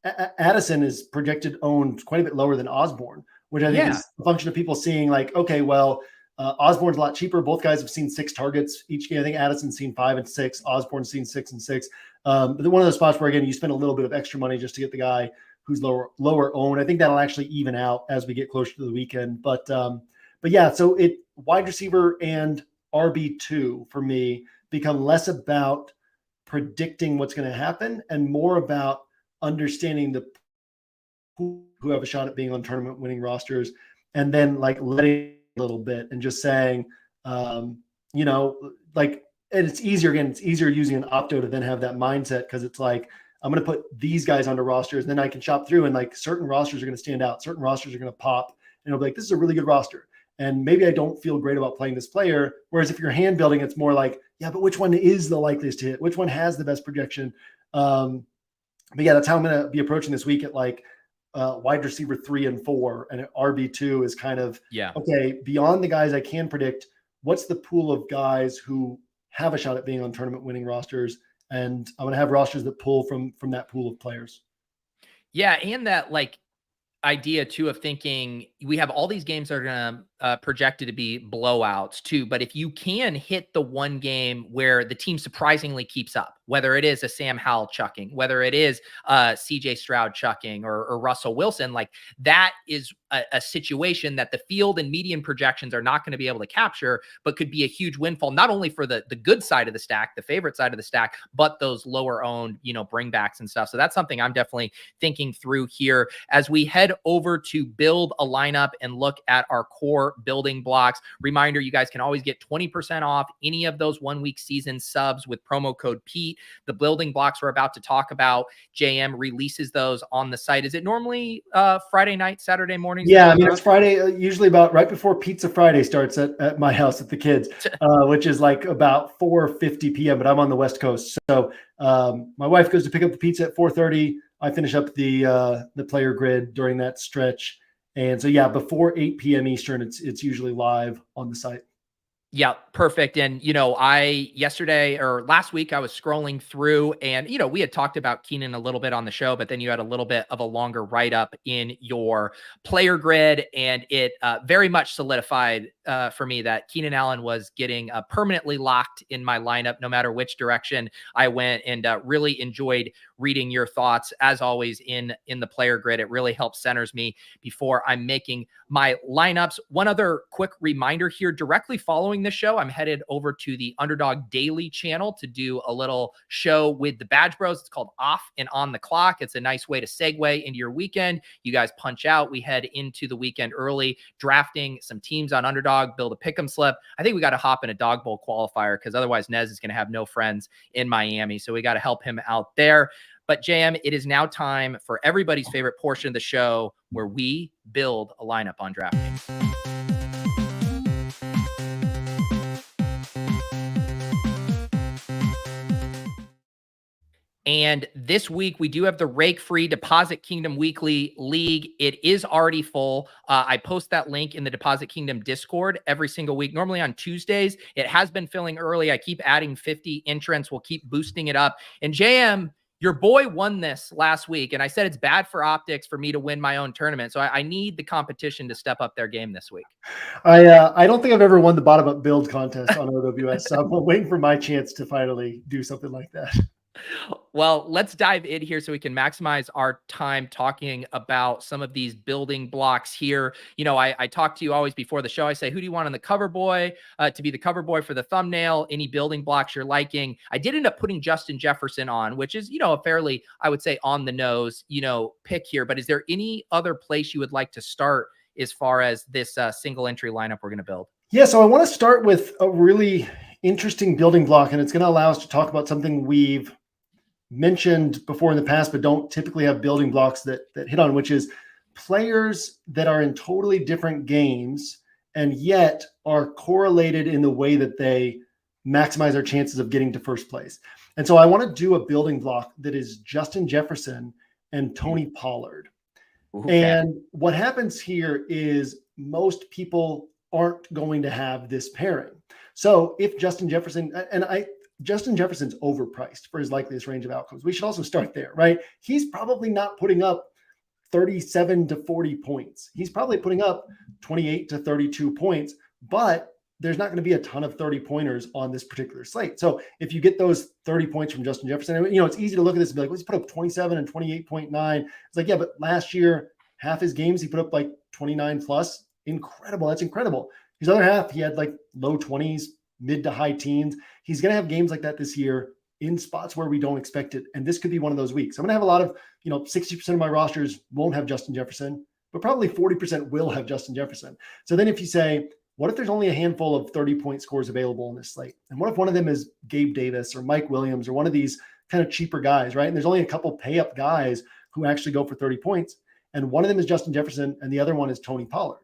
Addison is projected owned quite a bit lower than Osborne, which I think is a function of people seeing okay, well, Osborne's a lot cheaper. Both guys have seen 6 targets each game. I think Addison's seen 5 and 6. Osborne's seen 6 and 6. But one of those spots where, again, you spend a little bit of extra money just to get the guy who's lower owned. I think that'll actually even out as we get closer to the weekend. But yeah, so wide receiver and RB2 for me become less about predicting what's going to happen and more about understanding who have a shot at being on tournament winning rosters, and then letting a little bit and just saying, and it's easier using an opto to then have that mindset, because it's I'm going to put these guys onto rosters, and then I can shop through, and certain rosters are going to stand out, certain rosters are going to pop, and it'll be this is a really good roster. And maybe I don't feel great about playing this player. Whereas if you're hand building, it's more yeah, but which one is the likeliest to hit? Which one has the best projection? But yeah, that's how I'm going to be approaching this week at wide receiver 3 and 4, and at RB2 is kind of, okay, beyond the guys I can predict, what's the pool of guys who have a shot at being on tournament winning rosters? And I'm going to have rosters that pull from that pool of players. Yeah. And that idea too of thinking we have all these games that are going to projected to be blowouts too. But if you can hit the one game where the team surprisingly keeps up, whether it is a Sam Howell chucking, whether it is CJ Stroud chucking or Russell Wilson, like that is a situation that the field and median projections are not going to be able to capture, but could be a huge windfall, not only for the good side of the stack, the favorite side of the stack, but those lower owned, bringbacks and stuff. So that's something I'm definitely thinking through here as we head over to build a lineup and look at our core building blocks. Reminder, you guys can always get 20% off any of those 1 week season subs with promo code Pete. The building blocks we're about to talk about, JM releases those on the site. Is it normally Friday night, Saturday morning? Yeah, I mean, it's Friday, usually about right before Pizza Friday starts at my house with the kids, which is like about 4:50 p.m., but I'm on the West Coast. So my wife goes to pick up the pizza at 4:30. I finish up the player grid during that stretch. And so, yeah, before 8 p.m. Eastern, it's usually live on the site. Yeah, perfect. And, yesterday or last week, I was scrolling through and, we had talked about Keenan a little bit on the show, but then you had a little bit of a longer write-up in your player grid. And it very much solidified for me that Keenan Allen was getting permanently locked in my lineup, no matter which direction I went, and really enjoyed reading your thoughts as always in the player grid. It really helps centers me before I'm making my lineups. One other quick reminder here, directly following this show, I'm headed over to the Underdog Daily channel to do a little show with the Badge Bros. It's called Off and On the Clock. It's a nice way to segue into your weekend. You guys punch out. We head into the weekend early, drafting some teams on Underdog, build a pick'em slip. I think we got to hop in a dog bowl qualifier because otherwise Nez is going to have no friends in Miami. So we got to help him out there. But JM, it is now time for everybody's favorite portion of the show where we build a lineup on DraftKings. And this week, we do have the Rake-Free Deposit Kingdom Weekly League. It is already full. I post that link in the Deposit Kingdom Discord every single week, normally on Tuesdays. It has been filling early. I keep adding 50 entrants. We'll keep boosting it up. And JM, your boy won this last week, and I said it's bad for optics for me to win my own tournament. So I need the competition to step up their game this week. I don't think I've ever won the bottom-up build contest on OWS, so I'm waiting for my chance to finally do something like that. Well, let's dive in here so we can maximize our time talking about some of these building blocks here. I talk to you always before the show. I say, who do you want on the cover boy to be the cover boy for the thumbnail? Any building blocks you're liking? I did end up putting Justin Jefferson on, which is, a fairly, I would say, on the nose, pick here. But is there any other place you would like to start as far as this single entry lineup we're going to build? Yeah, so I want to start with a really interesting building block, and it's going to allow us to talk about something we've mentioned before in the past, but don't typically have building blocks that hit on, which is players that are in totally different games and yet are correlated in the way that they maximize our chances of getting to first place. And so I want to do a building block that is Justin Jefferson and Tony Pollard. Okay. And what happens here is most people aren't going to have this pairing. So if Justin Jefferson, Justin Jefferson's overpriced for his likeliest range of outcomes. We should also start there, right? He's probably not putting up 37 to 40 points. He's probably putting up 28 to 32 points, but there's not going to be a ton of 30-pointers on this particular slate. So if you get those 30 points from Justin Jefferson, it's easy to look at this and be like, well, he's put up 27 and 28.9. It's like, yeah, but last year, half his games, he put up like 29 plus. Incredible. That's incredible. His other half, he had like low 20s, mid to high teens. He's going to have games like that this year in spots where we don't expect it. And this could be one of those weeks. I'm going to have a lot of, 60% of my rosters won't have Justin Jefferson, but probably 40% will have Justin Jefferson. So then if you say, what if there's only a handful of 30-point scores available in this slate? And what if one of them is Gabe Davis or Mike Williams or one of these kind of cheaper guys, right? And there's only a couple pay-up guys who actually go for 30 points. And one of them is Justin Jefferson and the other one is Tony Pollard.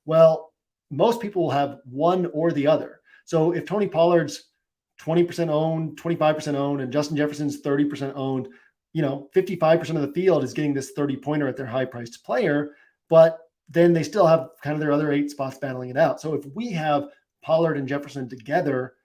Well, most people will have one or the other. So if Tony Pollard's 20% owned, 25% owned, and Justin Jefferson's 30% owned, 55% of the field is getting this 30-pointer at their high-priced player, but then they still have kind of their other 8 spots battling it out. So if we have Pollard and Jefferson together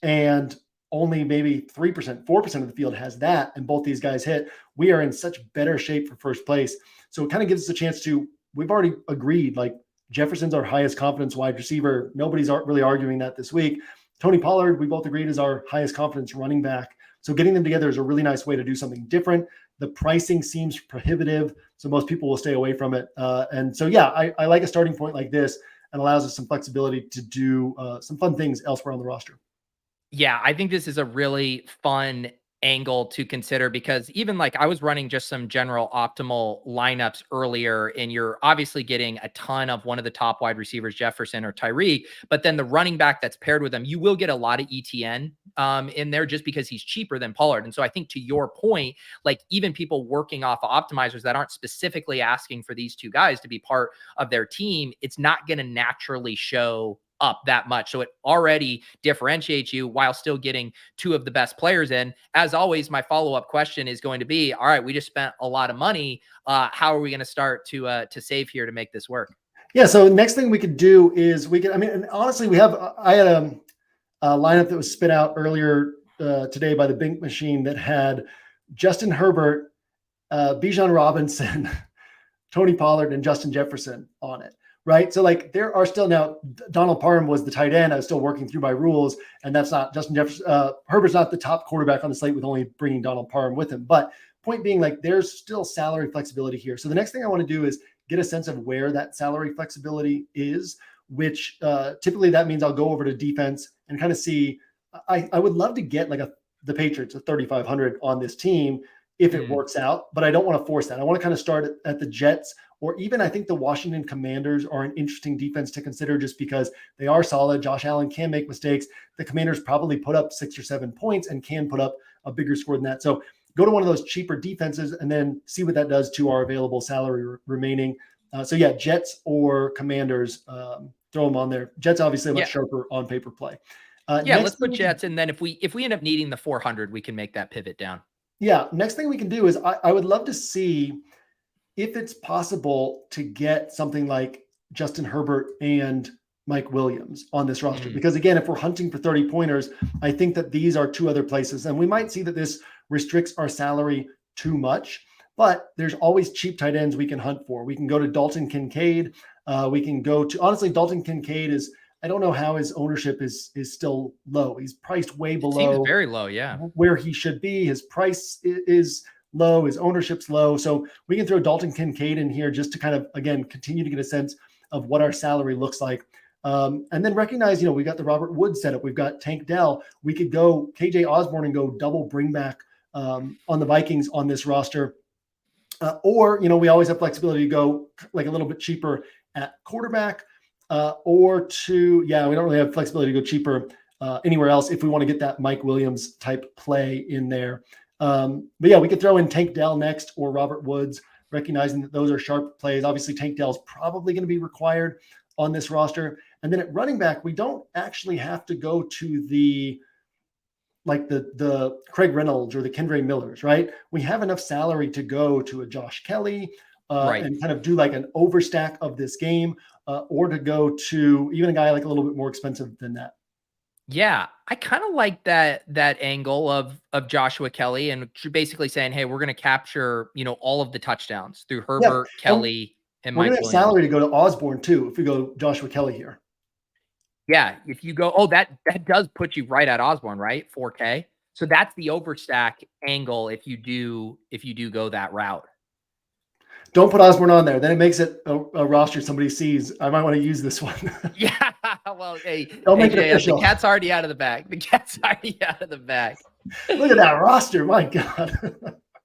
and only maybe 3%, 4% of the field has that, and both these guys hit, we are in such better shape for first place. So it kind of gives us a chance to, we've already agreed, like, Jefferson's our highest confidence wide receiver. Nobody's really arguing that this week. Tony Pollard, we both agreed, is our highest confidence running back. So getting them together is a really nice way to do something different. The pricing seems prohibitive, so most people will stay away from it. And so, yeah, I like a starting point like this, and allows us some flexibility to do some fun things elsewhere on the roster. Yeah, I think this is a really fun angle to consider, because even like I was running just some general optimal lineups earlier, and you're obviously getting a ton of one of the top wide receivers, Jefferson or Tyreek, but then the running back that's paired with them, you will get a lot of ETN in there just because he's cheaper than Pollard. And so I think, to your point, like even people working off of optimizers that aren't specifically asking for these two guys to be part of their team, it's not going to naturally show up that much. So it already differentiates you while still getting two of the best players in. As always, my follow-up question is going to be, all right, we just spent a lot of money. How are we going to start to save here to make this work? Yeah. So next thing we could do is and honestly, I had a lineup that was spit out earlier today by the Bink machine that had Justin Herbert, Bijan Robinson, Tony Pollard, and Justin Jefferson on it. Right. So like there are still, now Donald Parham was the tight end. I was still working through my rules, and that's not Justin Jefferson. Herbert's not the top quarterback on the slate with only bringing Donald Parham with him. But point being, like, there's still salary flexibility here. So the next thing I want to do is get a sense of where that salary flexibility is, which typically that means I'll go over to defense and kind of see. I would love to get like the Patriots at 3,500 on this team if it works out, but I don't want to force that. I want to kind of start at the Jets, or even I think the Washington Commanders are an interesting defense to consider just because they are solid. Josh Allen can make mistakes. The Commanders probably put up 6 or 7 points and can put up a bigger score than that. So go to one of those cheaper defenses and then see what that does to our available salary remaining. So yeah, Jets or Commanders, throw them on there. Jets obviously much sharper on paper play. Let's put Jets, and then if we end up needing the 400, we can make that pivot down. Yeah. Next thing we can do is I would love to see if it's possible to get something like Justin Herbert and Mike Williams on this roster. Because again, if we're hunting for 30 pointers, I think that these are two other places. And we might see that this restricts our salary too much, but there's always cheap tight ends we can hunt for. We can go to Dalton Kincaid. We can go to, honestly, Dalton Kincaid is, I don't know how his ownership is still low. He's priced way below. Seems very low, yeah. Where he should be. His price is low, his ownership's low. So we can throw Dalton Kincaid in here just to kind of, again, continue to get a sense of what our salary looks like. And then recognize, we got the Robert Woods setup. We've got Tank Dell. We could go KJ Osborne and go double bring back on the Vikings on this roster. Or, we always have flexibility to go like a little bit cheaper at quarterback, or we don't really have flexibility to go cheaper anywhere else if we want to get that Mike Williams type play in there. But yeah, we could throw in Tank Dell next or Robert Woods, recognizing that those are sharp plays. Obviously, Tank Dell is probably going to be required on this roster. And then at running back, we don't actually have to go to the Craig Reynolds or the Kendre Millers, right? We have enough salary to go to a Josh Kelly and kind of do like an overstack of this game, or to go to even a guy like a little bit more expensive than that. Yeah, I kind of like that angle of Joshua Kelly, and basically saying, hey, we're going to capture, all of the touchdowns through Herbert, Kelly, and Mike Williams. We're going to have salary to go to Osborne too if we go Joshua Kelly here. Yeah, if you go, that does put you right at Osborne, right? 4K. So that's the overstack angle if you do go that route. Don't put Osborne on there. Then it makes it a roster somebody sees. I might want to use this one. Yeah. Well, hey, don't make it official. The cat's already out of the bag. The cat's already out of the bag. Look at that roster. My God.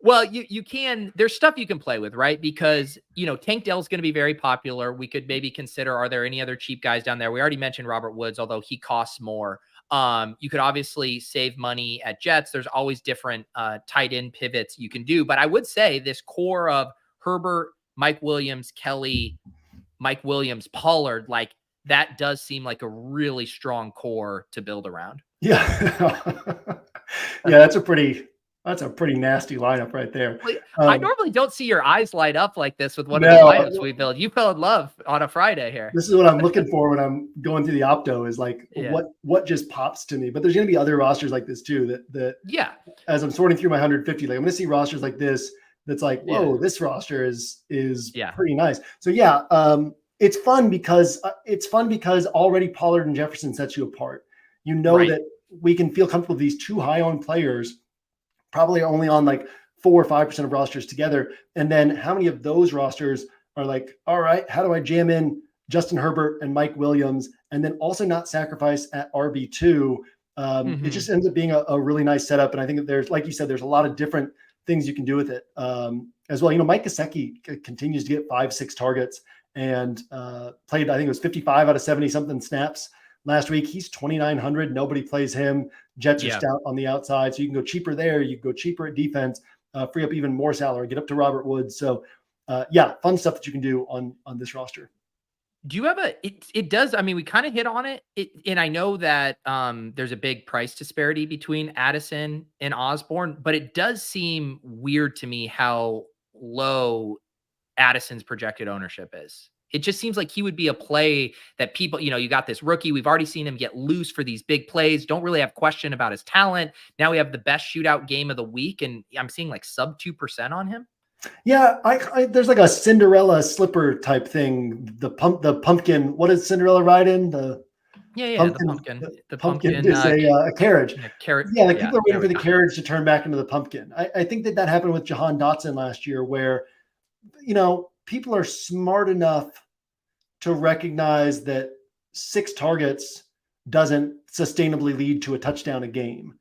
Well, you can, there's stuff you can play with, right? Because, Tank Dell's going to be very popular. We could maybe consider, are there any other cheap guys down there? We already mentioned Robert Woods, although he costs more. You could obviously save money at Jets. There's always different tight end pivots you can do. But I would say this core of Herbert, Mike Williams, Kelly, Mike Williams, Pollard, like that does seem like a really strong core to build around. Yeah. Yeah, that's a pretty nasty lineup right there. I normally don't see your eyes light up like this with one of the lineups we build. You fell in love on a Friday here. This is what I'm looking for when I'm going through the opto is like what just pops to me. But there's going to be other rosters like this too that as I'm sorting through my 150, like I'm going to see rosters like this that's like, whoa, this roster is pretty nice. So it's fun because already Pollard and Jefferson sets you apart. You know Right. that we can feel comfortable with these two high-owned players, probably only on like 4 or 5% of rosters together. And then how many of those rosters are like, all right, how do I jam in Justin Herbert and Mike Williams and then also not sacrifice at RB2? It just ends up being a really nice setup. And I think that there's, like you said, there's a lot of different things you can do with it as well. Mike Gesicki continues to get 5-6 targets and played, I think it was 55 out of 70 something snaps last week. He's 2,900. Nobody plays him. Jets are stout on the outside. So you can go cheaper there. You can go cheaper at defense, free up even more salary, get up to Robert Woods. So fun stuff that you can do on this roster. Do you have it does, I mean, we kind of hit on it, and I know that there's a big price disparity between Addison and Osborne, but it does seem weird to me how low Addison's projected ownership is. It just seems like he would be a play that people, you got this rookie. We've already seen him get loose for these big plays. Don't really have question about his talent. Now we have the best shootout game of the week, and I'm seeing like sub 2% on him. Yeah, I there's like a Cinderella slipper type thing. The pumpkin. What does Cinderella ride in? The pumpkin is a carriage. Carrot. Yeah, like people are waiting for the carriage to turn back into the pumpkin. I think that happened with Jahan Dotson last year, where people are smart enough to recognize that 6 targets doesn't sustainably lead to a touchdown a game,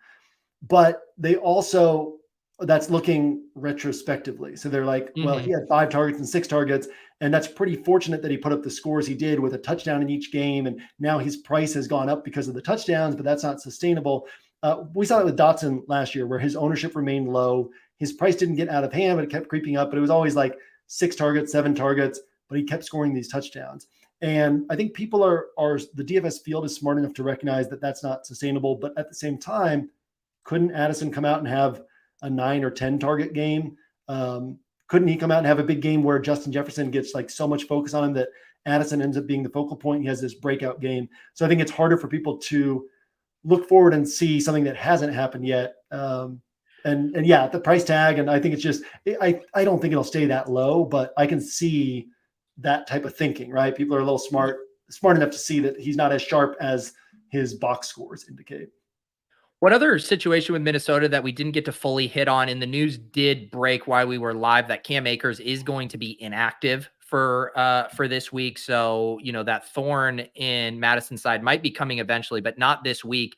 but they also. That's looking retrospectively. So they're like, well, he had 5 targets and 6 targets, and that's pretty fortunate that he put up the scores he did with a touchdown in each game. And now his price has gone up because of the touchdowns, but that's not sustainable. We saw that with Dotson last year, where his ownership remained low. His price didn't get out of hand, but it kept creeping up. But it was always like 6 targets, 7 targets, but he kept scoring these touchdowns. And I think people are the DFS field is smart enough to recognize that that's not sustainable. But at the same time, couldn't Addison come out and have a 9 or 10 target game? Couldn't he come out and have a big game where Justin Jefferson gets like so much focus on him that Addison ends up being the focal point? He has this breakout game. So I think it's harder for people to look forward and see something that hasn't happened yet. And the price tag. And I think it's just, I don't think it'll stay that low, but I can see that type of thinking, right? People are a little smart enough to see that he's not as sharp as his box scores indicate. What other situation with Minnesota that we didn't get to fully hit on, and the news did break while we were live that Cam Akers is going to be inactive for this week. So, that thorn in Madison's side might be coming eventually, but not this week.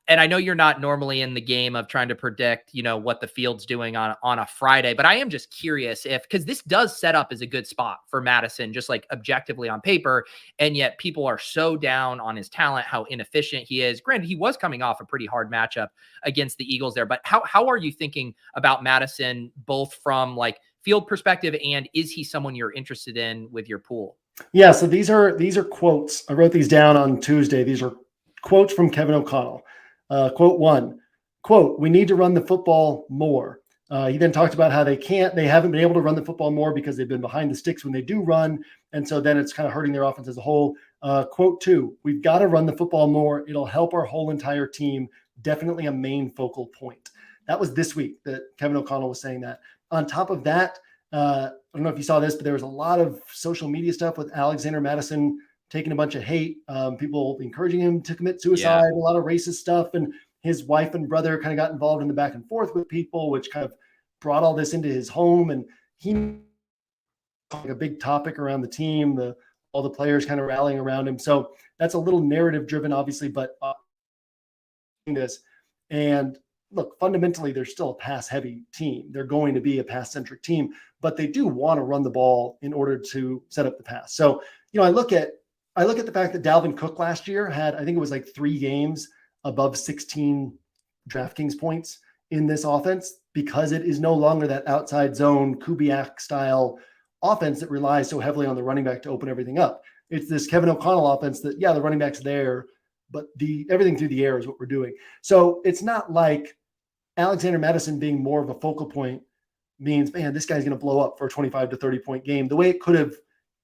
And I know you're not normally in the game of trying to predict, what the field's doing on a Friday, but I am just curious because this does set up as a good spot for Madison, just like objectively on paper. And yet people are so down on his talent, how inefficient he is. Granted, he was coming off a pretty hard matchup against the Eagles there, but how are you thinking about Madison, both from like field perspective, and is he someone you're interested in with your pool? Yeah. So these are quotes. I wrote these down on Tuesday. These are quotes from Kevin O'Connell. Quote 1, quote, "We need to run the football more." He then talked about how they haven't been able to run the football more because they've been behind the sticks when they do run. And so then it's kind of hurting their offense as a whole. Quote 2, "We've got to run the football more. It'll help our whole entire team. Definitely a main focal point." That was this week that Kevin O'Connell was saying that. On top of that, I don't know if you saw this, but there was a lot of social media stuff with Alexander Mattison taking a bunch of hate, people encouraging him to commit suicide, a lot of racist stuff. And his wife and brother kind of got involved in the back and forth with people, which kind of brought all this into his home. And he like a big topic around the team, all the players kind of rallying around him. So that's a little narrative driven, obviously, but this. And look, fundamentally, they're still a pass heavy team. They're going to be a pass centric team, but they do want to run the ball in order to set up the pass. So, I look at the fact that Dalvin Cook last year had, I think it was like 3 games above 16 DraftKings points in this offense, because it is no longer that outside zone Kubiak style offense that relies so heavily on the running back to open everything up. It's this Kevin O'Connell offense that, the running back's there, but everything through the air is what we're doing. So it's not like Alexander Mattison being more of a focal point means, man, this guy's going to blow up for a 25 to 30 point game the way it could have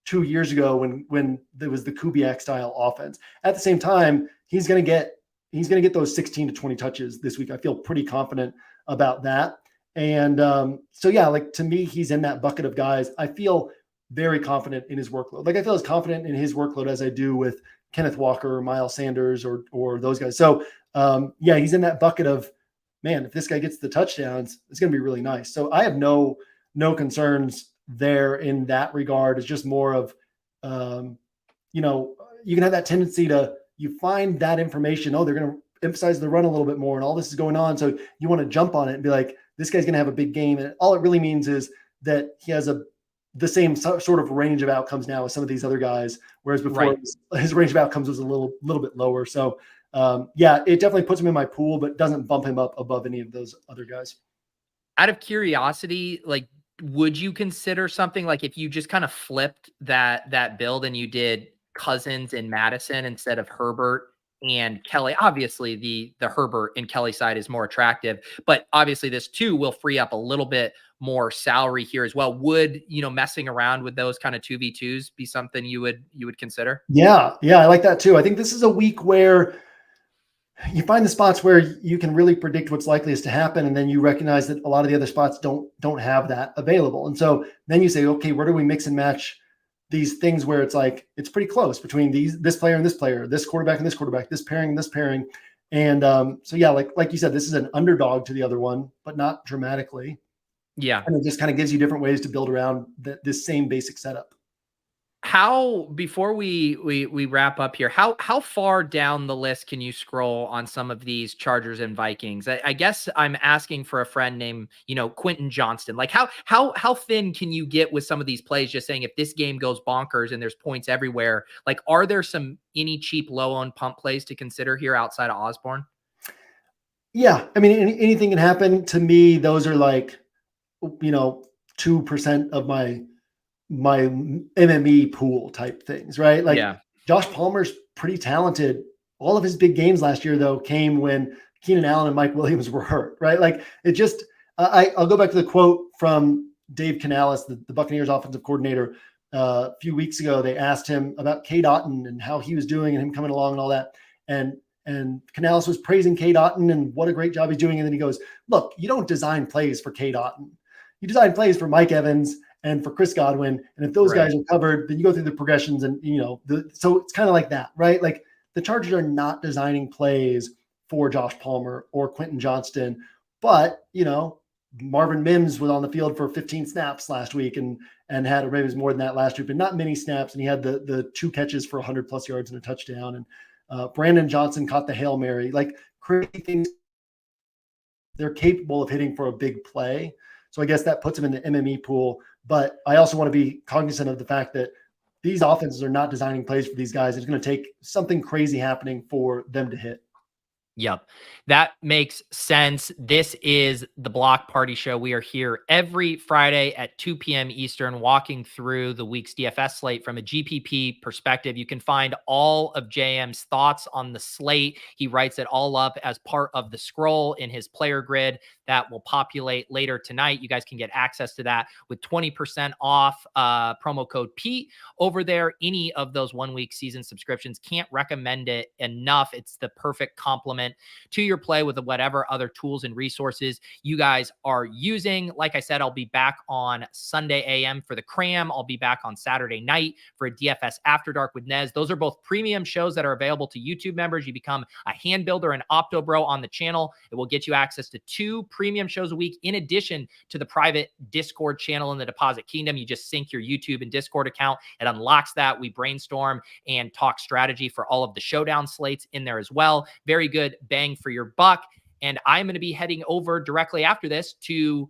2 years ago when there was the Kubiak style offense. At the same time, he's going to get those 16 to 20 touches this week. I feel pretty confident about that. And to me, he's in that bucket of guys. I feel very confident in his workload. Like I feel as confident in his workload as I do with Kenneth Walker or Miles Sanders or those guys. So yeah, he's in that bucket of, man, if this guy gets the touchdowns, it's going to be really nice. So I have no concerns there in that regard. It's just more of, you know, you can have that tendency to, you find that information, oh, they're going to emphasize the run a little bit more and all this is going on. So you want to jump on it and be like, this guy's going to have a big game. And all it really means is that he has the same sort of range of outcomes now as some of these other guys, whereas before his range of outcomes was a little bit lower. So yeah, it definitely puts him in my pool, but doesn't bump him up above any of those other guys. Out of curiosity, like, would you consider something like if you just kind of flipped that build and you did Cousins and Madison instead of Herbert and Kelly? Obviously, the Herbert and Kelly side is more attractive, but obviously this too will free up a little bit more salary here as well. Would, you know, messing around with those kind of 2v2s be something you would consider? Yeah, I like that too. I think this is a week where you find the spots where you can really predict what's likeliest to happen. And then you recognize that a lot of the other spots don't have that available. And so then you say, okay, where do we mix and match these things where it's like, it's pretty close between this player and this player, this quarterback and this quarterback, this pairing and this pairing. And so, yeah, like you said, this is an underdog to the other one, but not dramatically. Yeah. And it just kind of gives you different ways to build around this same basic setup. How, before we wrap up here, how far down the list can you scroll on some of these Chargers and Vikings? I guess I'm asking for a friend named, you know, Quentin Johnston. Like how thin can you get with some of these plays? Just saying, if this game goes bonkers and there's points everywhere, like, are there any cheap low owned pump plays to consider here outside of Osborne? Yeah, I mean, anything can happen. To me, those are like, you know, 2% of my MME pool type things, right? Like, yeah. Josh Palmer's pretty talented. All of his big games last year, though, came when Keenan Allen and Mike Williams were hurt, right? Like, it just, I'll go back to the quote from Dave Canales, the Buccaneers offensive coordinator. A few weeks ago, they asked him about Cade Otton and how he was doing and him coming along and all that. And Canales was praising Cade Otton and what a great job he's doing. And then he goes, look, you don't design plays for Cade Otton. You design plays for Mike Evans and for Chris Godwin. And if those guys are covered, then you go through the progressions and, you know, so it's kind of like that, right? Like, the Chargers are not designing plays for Josh Palmer or Quentin Johnston, but, you know, Marvin Mims was on the field for 15 snaps last week and had, or maybe it was more than that last week, but not many snaps. And he had the 2 catches for 100+ yards and a touchdown. And Brandon Johnson caught the Hail Mary, like crazy things they're capable of hitting for a big play. So I guess that puts them in the MME pool. But I also want to be cognizant of the fact that these offenses are not designing plays for these guys. It's going to take something crazy happening for them to hit. Yep. That makes sense. This is the Block Party Show. We are here every Friday at 2 p.m. Eastern, walking through the week's DFS slate from a GPP perspective. You can find all of JM's thoughts on the slate. He writes it all up as part of the scroll in his player grid that will populate later tonight. You guys can get access to that with 20% off promo code Pete over there. Any of those 1-week season subscriptions, can't recommend it enough. It's the perfect complement to your play with whatever other tools and resources you guys are using. Like I said, I'll be back on Sunday AM for the Cram. I'll be back on Saturday night for a DFS After Dark with Nez. Those are both premium shows that are available to YouTube members. You become a hand builder and Opto Bro on the channel. It will get you access to 2 premium shows a week, in addition to the private Discord channel in the Deposit Kingdom. You just sync your YouTube and Discord account. It unlocks that. We brainstorm and talk strategy for all of the showdown slates in there as well. Very good bang for your buck. And I'm going to be heading over directly after this to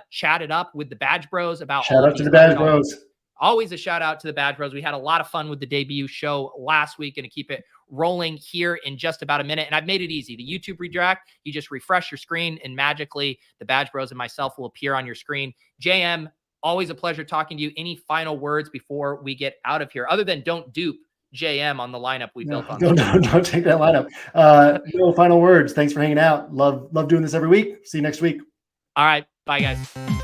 chat it up with the Badge Bros about shout out to the Badge Bros. Always a shout out to the Badge Bros. We had a lot of fun with the debut show last week. Going to keep it rolling here in just about a minute. And I've made it easy. The YouTube redirect, you just refresh your screen and magically the Badge Bros and myself will appear on your screen. JM, always a pleasure talking to you. Any final words before we get out of here, other than don't dupe JM on the lineup we built on? Don't take that lineup. No final words. Thanks for hanging out. Love doing this every week. See you next week. All right. Bye, guys.